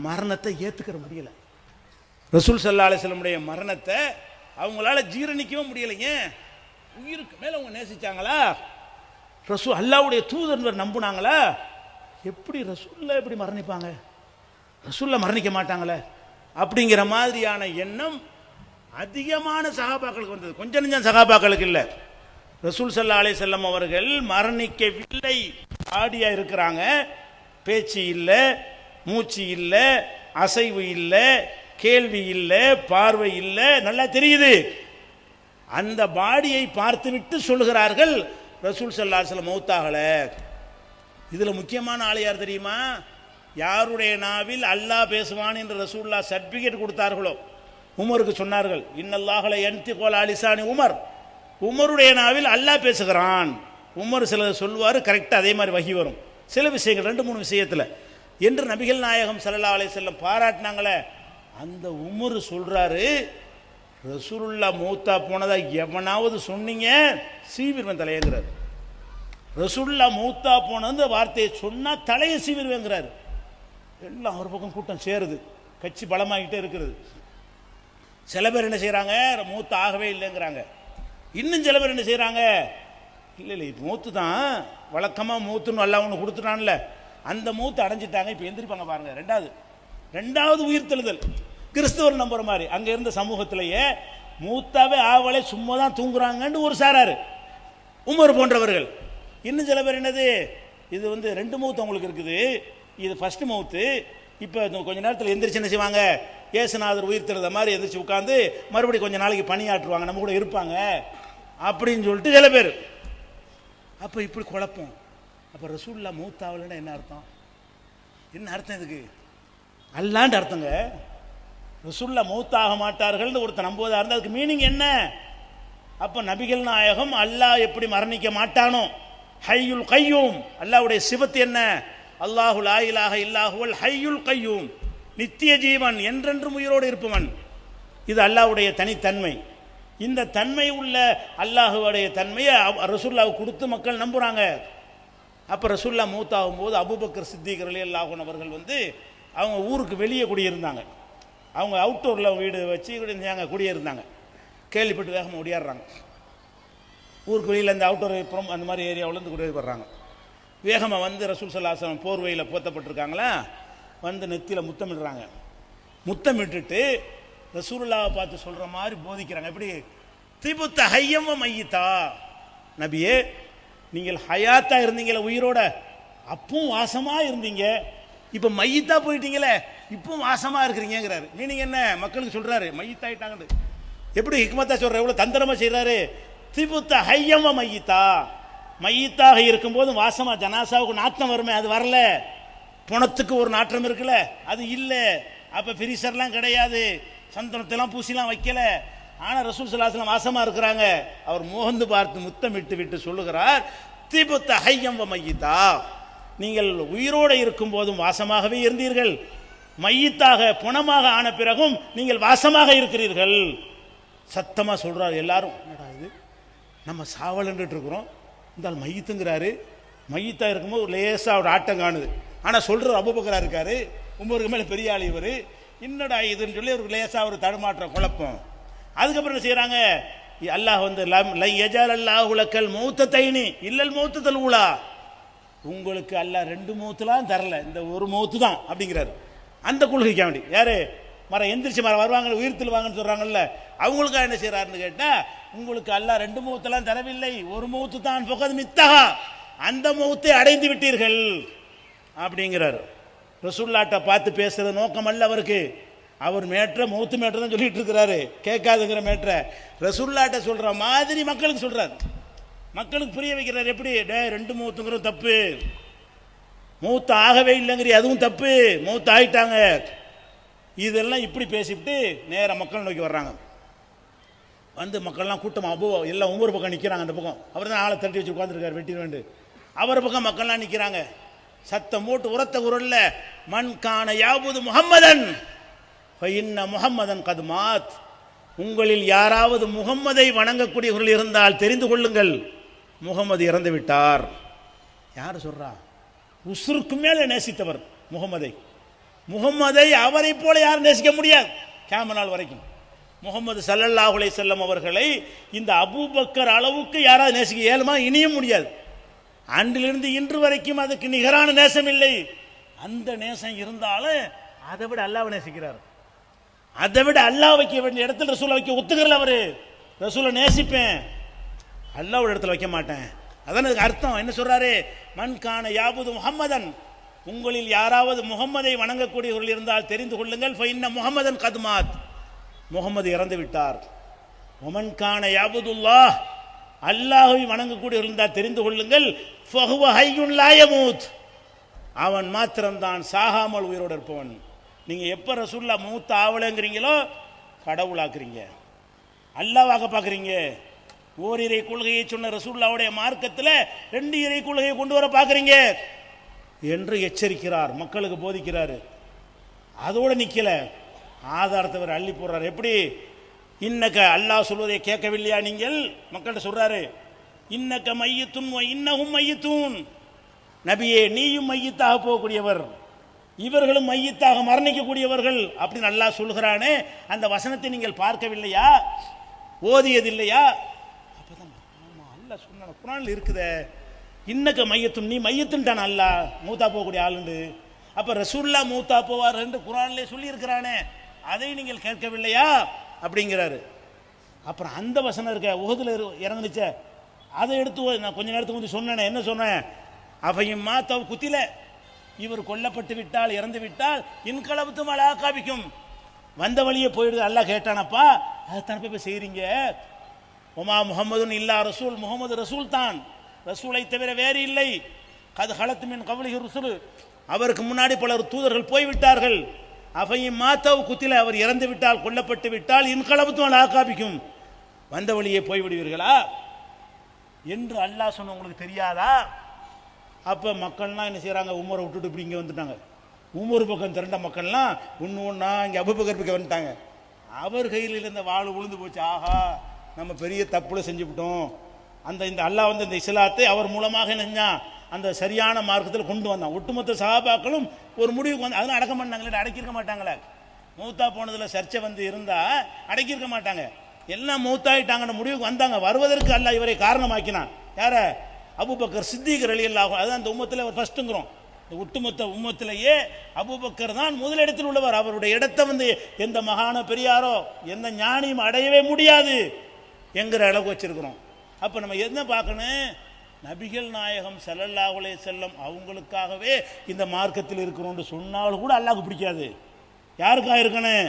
மரணத்தை ஏற்றுக்கிற முடியல. ரசூல் ஸல்லல்லாஹு அலைஹி வஸல்லமுடைய மரணத்தை அவங்களால ஜீரணிக்கவும் முடியலைங்க. உயிருக்கு மேலே அவங்க நேசிச்சாங்களா, ரசூல் அல்லாஹ்வுடைய தூதர் நம்புனாங்களா, எப்படி ரசூல்ல எப்படி மரணிப்பாங்க, ரசூல்ல மரணிக்க மாட்டாங்களே அப்படிங்கிற மாதிரியான எண்ணம் அதிகமான சஹாபாக்களுக்கு வந்தது. கொஞ்சம் நெஞ்சம் சஹாபாக்களுக்கு இல்லை. ரசூல் ஸல்லல்லாஹு அலைஹி வஸல்லம் அவர்கள் மரணிக்கவில்லை, ஆடியா இருக்கிறாங்க, பேச்சு இல்லை, மூச்சு இல்லை, அசைவு இல்லை, கேள்வி இல்லை, பார்வை இல்லை, நல்லா தெரியுது. அந்த பாடியை பார்த்துவிட்டு சொல்லுகிறார்கள் ரசூல் ஸல்லல்லாஹு அலைஹி வஸல்லம் மௌத்தாகல. இதுல முக்கியமான ஆள் யார் தெரியுமா? யாருடைய நாவில் அல்லாஹ் பேசுவான் என்று ரசூலுல்லாஹ் சர்டிபிகேட் கொடுத்தார்களோ உமருக்கு சொன்னார்கள், இன்னல்லாஹ லா யன்திகு அலா லிசானி உமர், உமருடைய நாவில் அல்லாஹ் பேசுகிறான். உமர் சில சொல்வார், கரெக்டாக அதே மாதிரி வகி வரும் சில விஷயங்கள் 2-3 விஷயத்தில் என்று நபிகள் நாயகம் ஸல்லல்லாஹு அலைஹி வஸல்லம் பாராட்டினாங்களே. அந்த உமர் சொல்றாரு, ரசூலுல்லாஹ் மௌத்தா போனதா எவனாவது சொன்னீங்க சீவிர்வன் தலையங்கிறார். ரசூலுல்லாஹ் மௌத்தா போனது வார்த்தையை சொன்னா தலையை சீவிர்வேங்கிறார். எல்லாம் ஒரு பக்கம் கூட்டம் சேருது, கட்சி பலமாகிட்டே இருக்கிறது. சில பேர் என்ன செய்யறாங்க, மூத்து ஆகவே இல்லைங்கிறாங்க. இன்னும் சில பேர் என்ன செய்யறாங்க, இல்லை இல்லை மூத்து தான் வழக்கமாக மூத்துன்னு எல்லாம் ஒன்று கொடுத்துட்டான்ல, அந்த மூத்து அடைஞ்சிட்டாங்க, இப்போ எந்திரிப்பாங்க பாருங்க. ரெண்டாவது உயிர்த்தெழுதல் கிறிஸ்தவர் நம்புற மாதிரி அங்கே இருந்த சமூகத்திலேயே மூத்தாவே ஆவலை சும்மா தான் தூங்குறாங்கன்னு ஒரு சாராரு உமர் போன்றவர்கள். இன்னும் சில பேர் என்னது, இது 2 மவுத்து அவங்களுக்கு இருக்குது, இது ஃபர்ஸ்ட் மவுத்து, இப்போ கொஞ்ச நேரத்தில் எந்திரிச்சு என்ன செய்வாங்க, ஏசுநாதர் உயிர் தெழுத மாதிரி எந்திரிச்சு உட்காந்து மறுபடியும் கொஞ்சம் நாளைக்கு பணியாற்றுவாங்க, நம்ம கூட இருப்பாங்க அப்படின்னு சொல்லிட்டு சில பேர். அப்போ இப்படி குழப்பம். அப்போ ரசூலுல்லாஹ் மௌத்தாவலன்னா என்ன அர்த்தம்? என்ன அர்த்தம் இதுக்கு? அல்லாண்டு அர்த்தங்க. ரசூலுல்லாஹ் மௌத்தாக மாட்டார்கள் ஒருத்தர் நம்புவதா இருந்தால் அதுக்கு மீனிங் என்ன? அப்போ நபிகள் நாயகம் அல்லாஹ் எப்படி மரணிக்க மாட்டானோ, ஹய்யுல் கய்யூம், அல்லாஹ்வுடைய சிவத்து என்ன? அல்லாஹு லா இலாஹ இல்லாஹுவல் ஹய்யுல் கய்யூம், நித்திய ஜீவன், என்றென்றும் உயிரோடு இருப்பவன். இது அல்லாஹ்வுடைய தனித்தன்மை. இந்த தன்மை உள்ள அல்லாஹ்வுடைய தன்மையை ரசூலுல்லாஹ் கொடுத்து மக்கள் நம்புறாங்க. அப்போ ரசூலுல்லாஹ் மௌத்தாகும் போது அபூபக்கர் சித்திக் ரலியல்லாஹு அன்ஹு அவர்கள் அவங்க ஊருக்கு வெளியே குடியிருந்தாங்க. அவங்க அவுட்டோரில் வீடு வச்சு குடியிருந்தாங்க. கேள்விப்பட்டு வேகமாக ஓடியாடுறாங்க. ஊருக்கு வெளியில் அந்த அவுட்டோர் புறம் அந்த மாதிரி ஏரியாவிலேருந்து குடியிருப்படுறாங்க. வேகமாக ரசூல் ஸல்லல்லாஹு அலைஹி வஸல்லம் போர்வையில் போத்தப்பட்டிருக்காங்களா, நெத்தியில் முத்தமிடுறாங்க. முத்தமிட்டுட்டு ரசூலுல்லாஹை பார்த்து சொல்கிற மாதிரி போதிக்கிறாங்க. எப்படி? திபுத்த ஹய்யம் மையித்தா, நபியே நீங்கள் ஹயாத்தா இருந்தீங்களே உயிரோட, அப்பவும் வாசமாக இருந்தீங்க, இப்போ மையித்தா போயிட்டீங்களே இப்பவும் வாசமாக இருக்கிறீங்கிறாரு. மீனிங் என்ன? மக்களுக்கு சொல்கிறாரு மையித்தாயிட்டாங்க. எப்படி ஹிக்மத்தா சொல்கிற, எவ்வளோ தந்திரமாக செய்கிறாரு. திபுத்த ஹய்யம் மையித்தா, மையித்தாக இருக்கும்போது வாசமாக ஜனாசாவுக்கு நாற்றம் வருமே, அது வரல. புணத்துக்கு ஒரு நாற்றம் இருக்குல்ல, அது இல்லை. அப்போ ஃப்ரீசர்லாம் கிடையாது, சந்தனத்தெல்லாம் பூசிலாம் வைக்கல. ஆனால் ரசூல் ஸல்லல்லாஹு அலைஹி வஸல்லம் வாசமாக இருக்கிறாங்க. அவர் மோகந்து பார்த்து முத்தமிட்டு விட்டு சொல்லுகிறார், திபுத்த ஹய்யம் மையித்தா, நீங்கள் உயிரோடு இருக்கும் போதும் வாசமாகவே இருந்தீர்கள், மையித்தாக புணமாக ஆன பிறகும் நீங்கள் வாசமாக இருக்கிறீர்கள். சத்தமாக சொல்றாரு. எல்லாரும் என்னடா இது, நம்ம சாவலன்ட்டு இருக்கிறோம், இந்த மையத்துங்கிறாரு. மையத்தா இருக்கும்போது ஒரு லேசாக ஒரு ஆட்டம் காணுது. ஆனால் சொல்கிற அபூபக்கரா இருக்காரு, உமருக்கு மேலே பெரிய ஆள் இவர், என்னடா இதுன்னு சொல்லி ஒரு லேசாக ஒரு தடுமாற்ற குழப்பம். அதுக்கப்புறம் என்ன செய்கிறாங்க, அல்லாஹ் லை யஜால் அல்லாஹு லக்கல் மௌத்தத்தைனி இல்லல் மௌத்தத்துல் ஊலா, உங்களுக்கு அல்லாஹ் 2 மௌத்துலாம் தரல, இந்த ஒரு மௌத்து தான் அப்படிங்கிறாரு. அந்த கொள்கைக்கு வேண்டி யாரு எந்திரிச்சு வருவாங்க, உயிர் தெழுவாங்கன்னு சொல்றாங்கல்ல, அவங்களுக்காக என்ன செய்யறாருன்னு கேட்டா, உங்களுக்கு அல்லாஹ் 2 மௌத்தெல்லாம் தரவில்லை, ஒரு மௌத்து தான், ஃபகத் மித்தஹா, அந்த மௌத்தை அடைந்து விட்டீர்கள் அப்படிங்கிறார். ரசூலுல்லாஹ்ட்ட பார்த்து பேசுறது நோக்கம் அல்ல அவருக்கு. அவர் மேட்ரை மௌத்து மேட்ரை தான் சொல்லிட்டு இருக்கிறாரு, கேட்காதுங்கிற மேட்ரை ரசூல்லாட்ட சொல்ற மாதிரி மக்களுக்கு சொல்றாரு, மக்களுக்கு புரிய வைக்கிறார். எப்படி ரெண்டு மௌத்துங்கிறோம் தப்பு, மௌத்து ஆகவே இல்லைங்கிற அதுவும் தப்பு, மௌத்து ஆயிட்டாங்க, இதெல்லாம் இப்படி பேசிவிட்டு நேராக மக்கள் நோக்கி வர்றாங்க. வந்து மக்கள்லாம் கூட்டம் அபோ எல்லாம் ஒவ்வொரு பக்கம் நிற்கிறாங்க. அந்த பக்கம் அவர் தான் ஆளை தட்டி வச்சு உட்காந்துருக்காரு வெட்டி வேண்டு, அவர் பக்கம் மக்கள்லாம் நிற்கிறாங்க. சத்தம் போட்டு உரத்த குரல்ல, மன் கான யாபுது முஹம்மதன் ஃபஇன்ன முஹம்மதன் கத் மாத், உங்களில் யாராவது முகம்மதை வணங்கக்கூடியவர்கள் இருந்தால் தெரிந்து கொள்ளுங்கள், முகம்மது இறந்து விட்டார். யார் சொல்றா? உசுருக்கு மேலே நேசித்தவர் முகம்மதை. முகம்மதை அவரை போல யாரும் நேசிக்க முடியாது கியாமத் நாள் வரைக்கும். முகமது ஸல்லல்லாஹு அலைஹி வஸல்லம் அவர்களை இந்த அபூபக்கர் அளவுக்கு யாராவது நேசிக்க இயலுமா? இனியும் முடியாது. அன்றிலிருந்து இன்று வரைக்கும் அதுக்கு நிகரான நேசம் இல்லை. அந்த நேசம் இருந்தாலும் அதை விட அல்லாஹ்வை நேசிக்கிறார். அதை விட அல்லாஹ் வைக்க வேண்டிய இடத்துல ரசூலை வைக்க ஒத்துக்கிறல. அவரு ரசூலை நேசிப்பேன், அல்லாஹ்வோட இடத்துல வைக்க மாட்டேன். அதான் அதுக்கு அர்த்தம். என்ன சொல்றாரு? மன் கான யாபுது முஹம்மதன், உங்களில் யாராவது முகம்மதை வணங்கக்கூடியவர்கள் இருந்தால் தெரிந்து கொள்ளுங்கள், ஃபஇன்ன முஹம்மதன் கத் மாத், முகமது இறந்து விட்டார். ஒமன் கான யாபுதுல்லாஹ், அல்லாஹ்வை வணங்கக்கூடியவர்கள் இருந்தால் தெரிந்து கொள்ளுங்கள், ஃபஹுவ ஹய்யுன் லா யமூத், அவன் மாத்திரம்தான் சாகாமல் உயிரோடு இருப்பவன். நீங்க எப்ப ரசூல்லா மூத்த ஆவலங்கிறீங்களோ கடவுளாக்குறீங்க, அல்லாஹ்வாக பார்க்குறீங்க. ஓரிரை கொள்கையை சொன்ன ரசூல்லாவுடைய மார்க்கத்தில் ரெண்டு இறை கொள்கையை கொண்டு வர பார்க்குறீங்க என்று எச்சரிக்கிறார், மக்களுக்கு போதிக்கிறாரு. அதோடு நிற்கல, ஆதாரத்தை அவர் அள்ளி போடுறார். எப்படி? இன்னக்க, அல்லாஹ் சொல்வதை கேட்கவில்லையா நீங்கள்? மக்கள்கிட்ட சொல்றாரு, இன்னக்க மையத்துன் இன்னஹும் மையத்தூன், நபியே நீயும் மையத்தாக போகக்கூடியவர், இவர்களும் மையத்தாக மரணிக்கக்கூடியவர்கள் அப்படின்னு அல்லாஹ் சொல்கிறானே, அந்த வசனத்தை நீங்கள் பார்க்கவில்லையா? ஓதியதில்லையா? அப்பதான் ஆமா அல்லாஹ் சொன்ன குர்ஆன்ல இருக்குதே, இன்னக்க மையத்துன், நீ மையத்துன்ட்டான் அல்லாஹ், மூத்தா போகக்கூடிய ஆளுண்டு. அப்ப ரசூல்லா மூத்தா போவார் என்று குர்ஆன்ல சொல்லி இருக்கிறானே, அதை நீங்கள் கேட்கவில்லையா அப்படிங்கிறாரு. அப்புறம் அந்த வசனம் இருக்க உஹதுல இறங்குனுச்ச, அதை எடுத்து நான் கொஞ்ச நேரத்துக்கு வந்து சொன்னேன். என்ன சொன்னேன்? அவையும் மாத்தாவ் குத்தில, இவர் கொல்லப்பட்டு விட்டால், இறந்து விட்டால், இன்கலபத்தும் அலாக்காபிக்கும், வந்த வழியே போயிடுது. அல்லாஹ் கேட்டானப்பா, அதை தனப்ப போய் செய்றீங்க. ஒமா முஹம்மதுன் இல்லா ரசூல், முகமது ரசூல் தான், ரசூலை தவிர வேறு இல்லை. கது ஹலத்து மின் கவலிஹி ருசுல், அவருக்கு முன்னாடி பலர் தூதர்கள் போய்விட்டார்கள். அவையும் மாத்தாவ் குத்தில, அவர் இறந்து விட்டால், கொல்லப்பட்டு விட்டால், இன்கலபத்தும் அலாக்காபிக்கும், வந்த வழியே போய்விடுவீர்களா என்று அல்லாஹ் சொன்ன உங்களுக்கு தெரியாதா? அப்போ மக்கள்லாம் என்ன செய்கிறாங்க? உமரை விட்டுட்டு இப்படி இங்கே வந்துட்டாங்க. உமர் பக்கம் திரண்ட மக்கள்லாம் ஒன்று ஒன்றா இங்கே அபூபக்கர் பக்கம் வந்துட்டாங்க. அவர் கையில் இருந்த வாள் உளுந்து போச்சு. ஆஹா, நம்ம பெரிய தப்புல செஞ்சுவிட்டோம். இந்த அல்லாஹ் வந்து இந்த இஸ்லாத்தை அவர் மூலமாக என்ன அந்த சரியான மார்க்கத்தில் கொண்டு வந்தான். ஒட்டுமொத்த சஹாபாக்களும் ஒரு முடிவுக்கு வந்து, அதெல்லாம் அடக்க மாட்டாங்களே, அடக்கியிருக்க மாட்டாங்களே. மூத்தா போனதில் சர்ச்சை வந்து இருந்தால் அடக்கியிருக்க மாட்டாங்க. எல்லாம் மூத்தாயிட்டாங்கன்னு முடிவுக்கு வந்தாங்க. வருவதற்கு அல்லாஹ் இவரை காரணமாக்கினான். யார? அபூபக்கர் சித்திக் ரலியல்லாஹு, அதுதான் இந்த உம்மத்தில் அவர் ஃபர்ஸ்ட்டுங்கிறோம். இந்த ஒட்டுமொத்த உம்மத்திலேயே அபூபக்கர் தான் முதலிடத்தில் உள்ளவர். அவருடைய இடத்தை வந்து எந்த மகான பெரியாரோ எந்த ஞானியும் அடையவே முடியாது என்கிற அளவுக்கு வச்சிருக்கிறோம். அப்போ நம்ம என்ன பார்க்கணும்? நபிகள் நாயகம் ஸல்லல்லாஹு அலைஹி வஸல்லம் அவங்களுக்காகவே இந்த மார்க்கத்தில் இருக்கிறோம்னு சொன்னாலும் கூட அல்லாஹ்வுக்கு பிடிக்காது. யாருக்காக இருக்கணும்?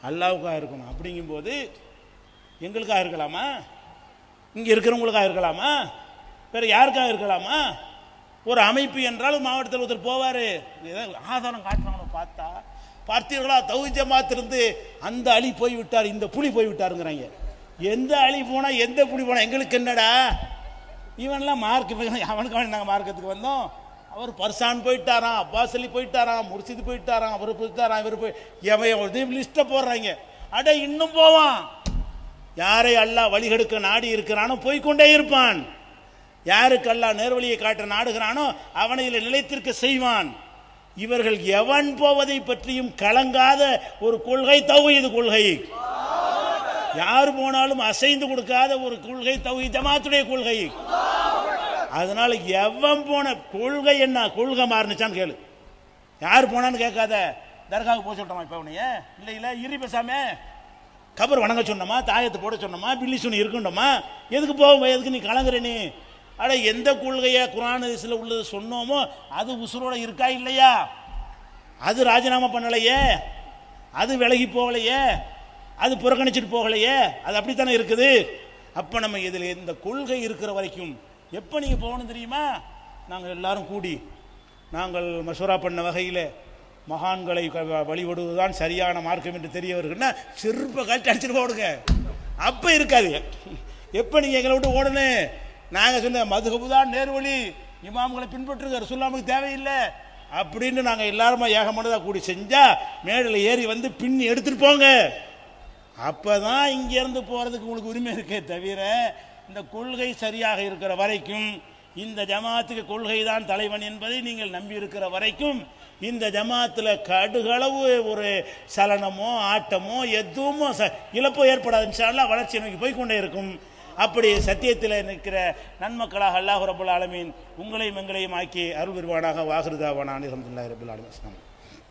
அல்லாஹ்வுக்காக இருக்கணும். அப்படிங்கும்போது எங்களுக்காக இருக்கலாமா? இங்கே இருக்கிறவங்களுக்காக இருக்கலாமா? வேறு யாருக்காக இருக்கலாமா? ஒரு அமைப்பு என்றால் மாவட்டத்தில் ஒருத்தர் போவார், ஆதாரம் காட்டுறாங்களோ பார்த்தா, பார்த்தீர்களா தௌஹீத் ஜமாத் இருந்து அந்த அலி போய்விட்டார், இந்த புலி போய்விட்டாருங்கிறாங்க. எந்த அலி போனால் எந்த புலி போனால் எங்களுக்கு என்னடா? இவன்லாம் மார்க், அவனுக்கு நாங்கள் மார்க்கத்துக்கு வந்தோம். அவர் பர்சான் போயிட்டாராம், அப்பாஸ் அலி போயிட்டாராம், முர்ஷித் போயிட்டாராம், அவர் போயிட்டாராம், இவர் போய் எவன் லிஸ்ட்டை போடுறாங்க. அட இன்னும் போவான். யாரை அல்லாஹ் வழிகெடுக்க நாடி இருக்கிறானோ போய்கொண்டே இருப்பான். யாருக்கு அல்லாஹ் நேர்வழியை காட்ட நாடுகிறானோ அவனை இதில் நிலைத்திருக்க செய்வான். இவர்கள் எவன் போவதை பற்றியும் கலங்காத ஒரு கொள்கை தௌஹீத் கொள்கை. யார் போனாலும் அசைந்து கொடுக்காத ஒரு கொள்கை தௌஹீத் ஜமாத்துடைய கொள்கை. அதனால எவன் போன கொள்கை என்ன கொள்கை மாறுனுச்சான்னு கேளு. யார் போனான்னு கேட்காத. தர்காவுக்கு போக சொல்லிட்டோமா இப்போ உனைய? இல்லை இல்லை, இரு பேசாம. கபர் வணங்க சொன்னோமா, தாயத்தை போட சொன்னோமா, பில்லி சுனி இருக்குண்டோமா? எதுக்கு போவோம்? எதுக்கு நீ கலங்குற? நீ அட எந்த கொள்கையை குர்ஆன் ஹதீஸ்ல உள்ளது சொன்னோமோ அது உசுரோட இருக்கா இல்லையா? அது ராஜினாமா பண்ணலையே. அது விலகி போகலையே, அது புறக்கணிச்சிட்டு போகலையே, அது அப்படித்தானே இருக்குது. அப்போ நம்ம இதில் இந்த கொள்கை இருக்கிற வரைக்கும் எப்போ நீங்கள் போகணும் தெரியுமா? நாங்கள் எல்லாரும் கூடி நாங்கள் மசூரா பண்ண வகையில் மகான்களை வழிபடுவதுதான் சரியான மார்க்கம் என்று தெரிய வருதுன்னா செருப்பை காட்டி அடிச்சுட்டு போடுங்க. அப்போ இருக்காது. எப்போ நீங்கள் எங்களை விட்டு ஓடணும்? நாங்கள் சொன்ன மதுஹபு தான் நேர்வழி, இமாம்களை பின்பற்றுங்க, ரசூலுல்லாஹ்வுக்கு தேவையில்லை அப்படின்னு நாங்கள் எல்லாருமா ஏகமானதாக கூடி செஞ்சால் மேடையில் ஏறி வந்து பின்னி எடுத்துகிட்டு போங்க. அப்போ தான் இங்கேருந்து போகிறதுக்கு உங்களுக்கு உரிமை இருக்கே தவிர, இந்த கொள்கை சரியாக இருக்கிற வரைக்கும், இந்த ஜமாத்துக்கு கொள்கை தான் தலைவன் என்பதை நீங்கள் நம்பி இருக்கிற வரைக்கும் இந்த ஜமாத்தில் கடுகளவு ஒரு சலனமோ ஆட்டமோ எதுவும் இழப்போ ஏற்படாது. இன்ஷா அல்லாஹ் வளர்ச்சியை நோக்கி போய்கொண்டே இருக்கும். அப்படி சத்தியத்தில் நிற்கிற நன்மக்களாக அல்லாஹ் ரப்பல் ஆலமீன் உங்களையும் எங்களையும் ஆக்கி அருள் புரிவானாக. வாஹிரு தாவானா அல்ஹம்துலில்லாஹி ரப்பில் ஆலமீன்.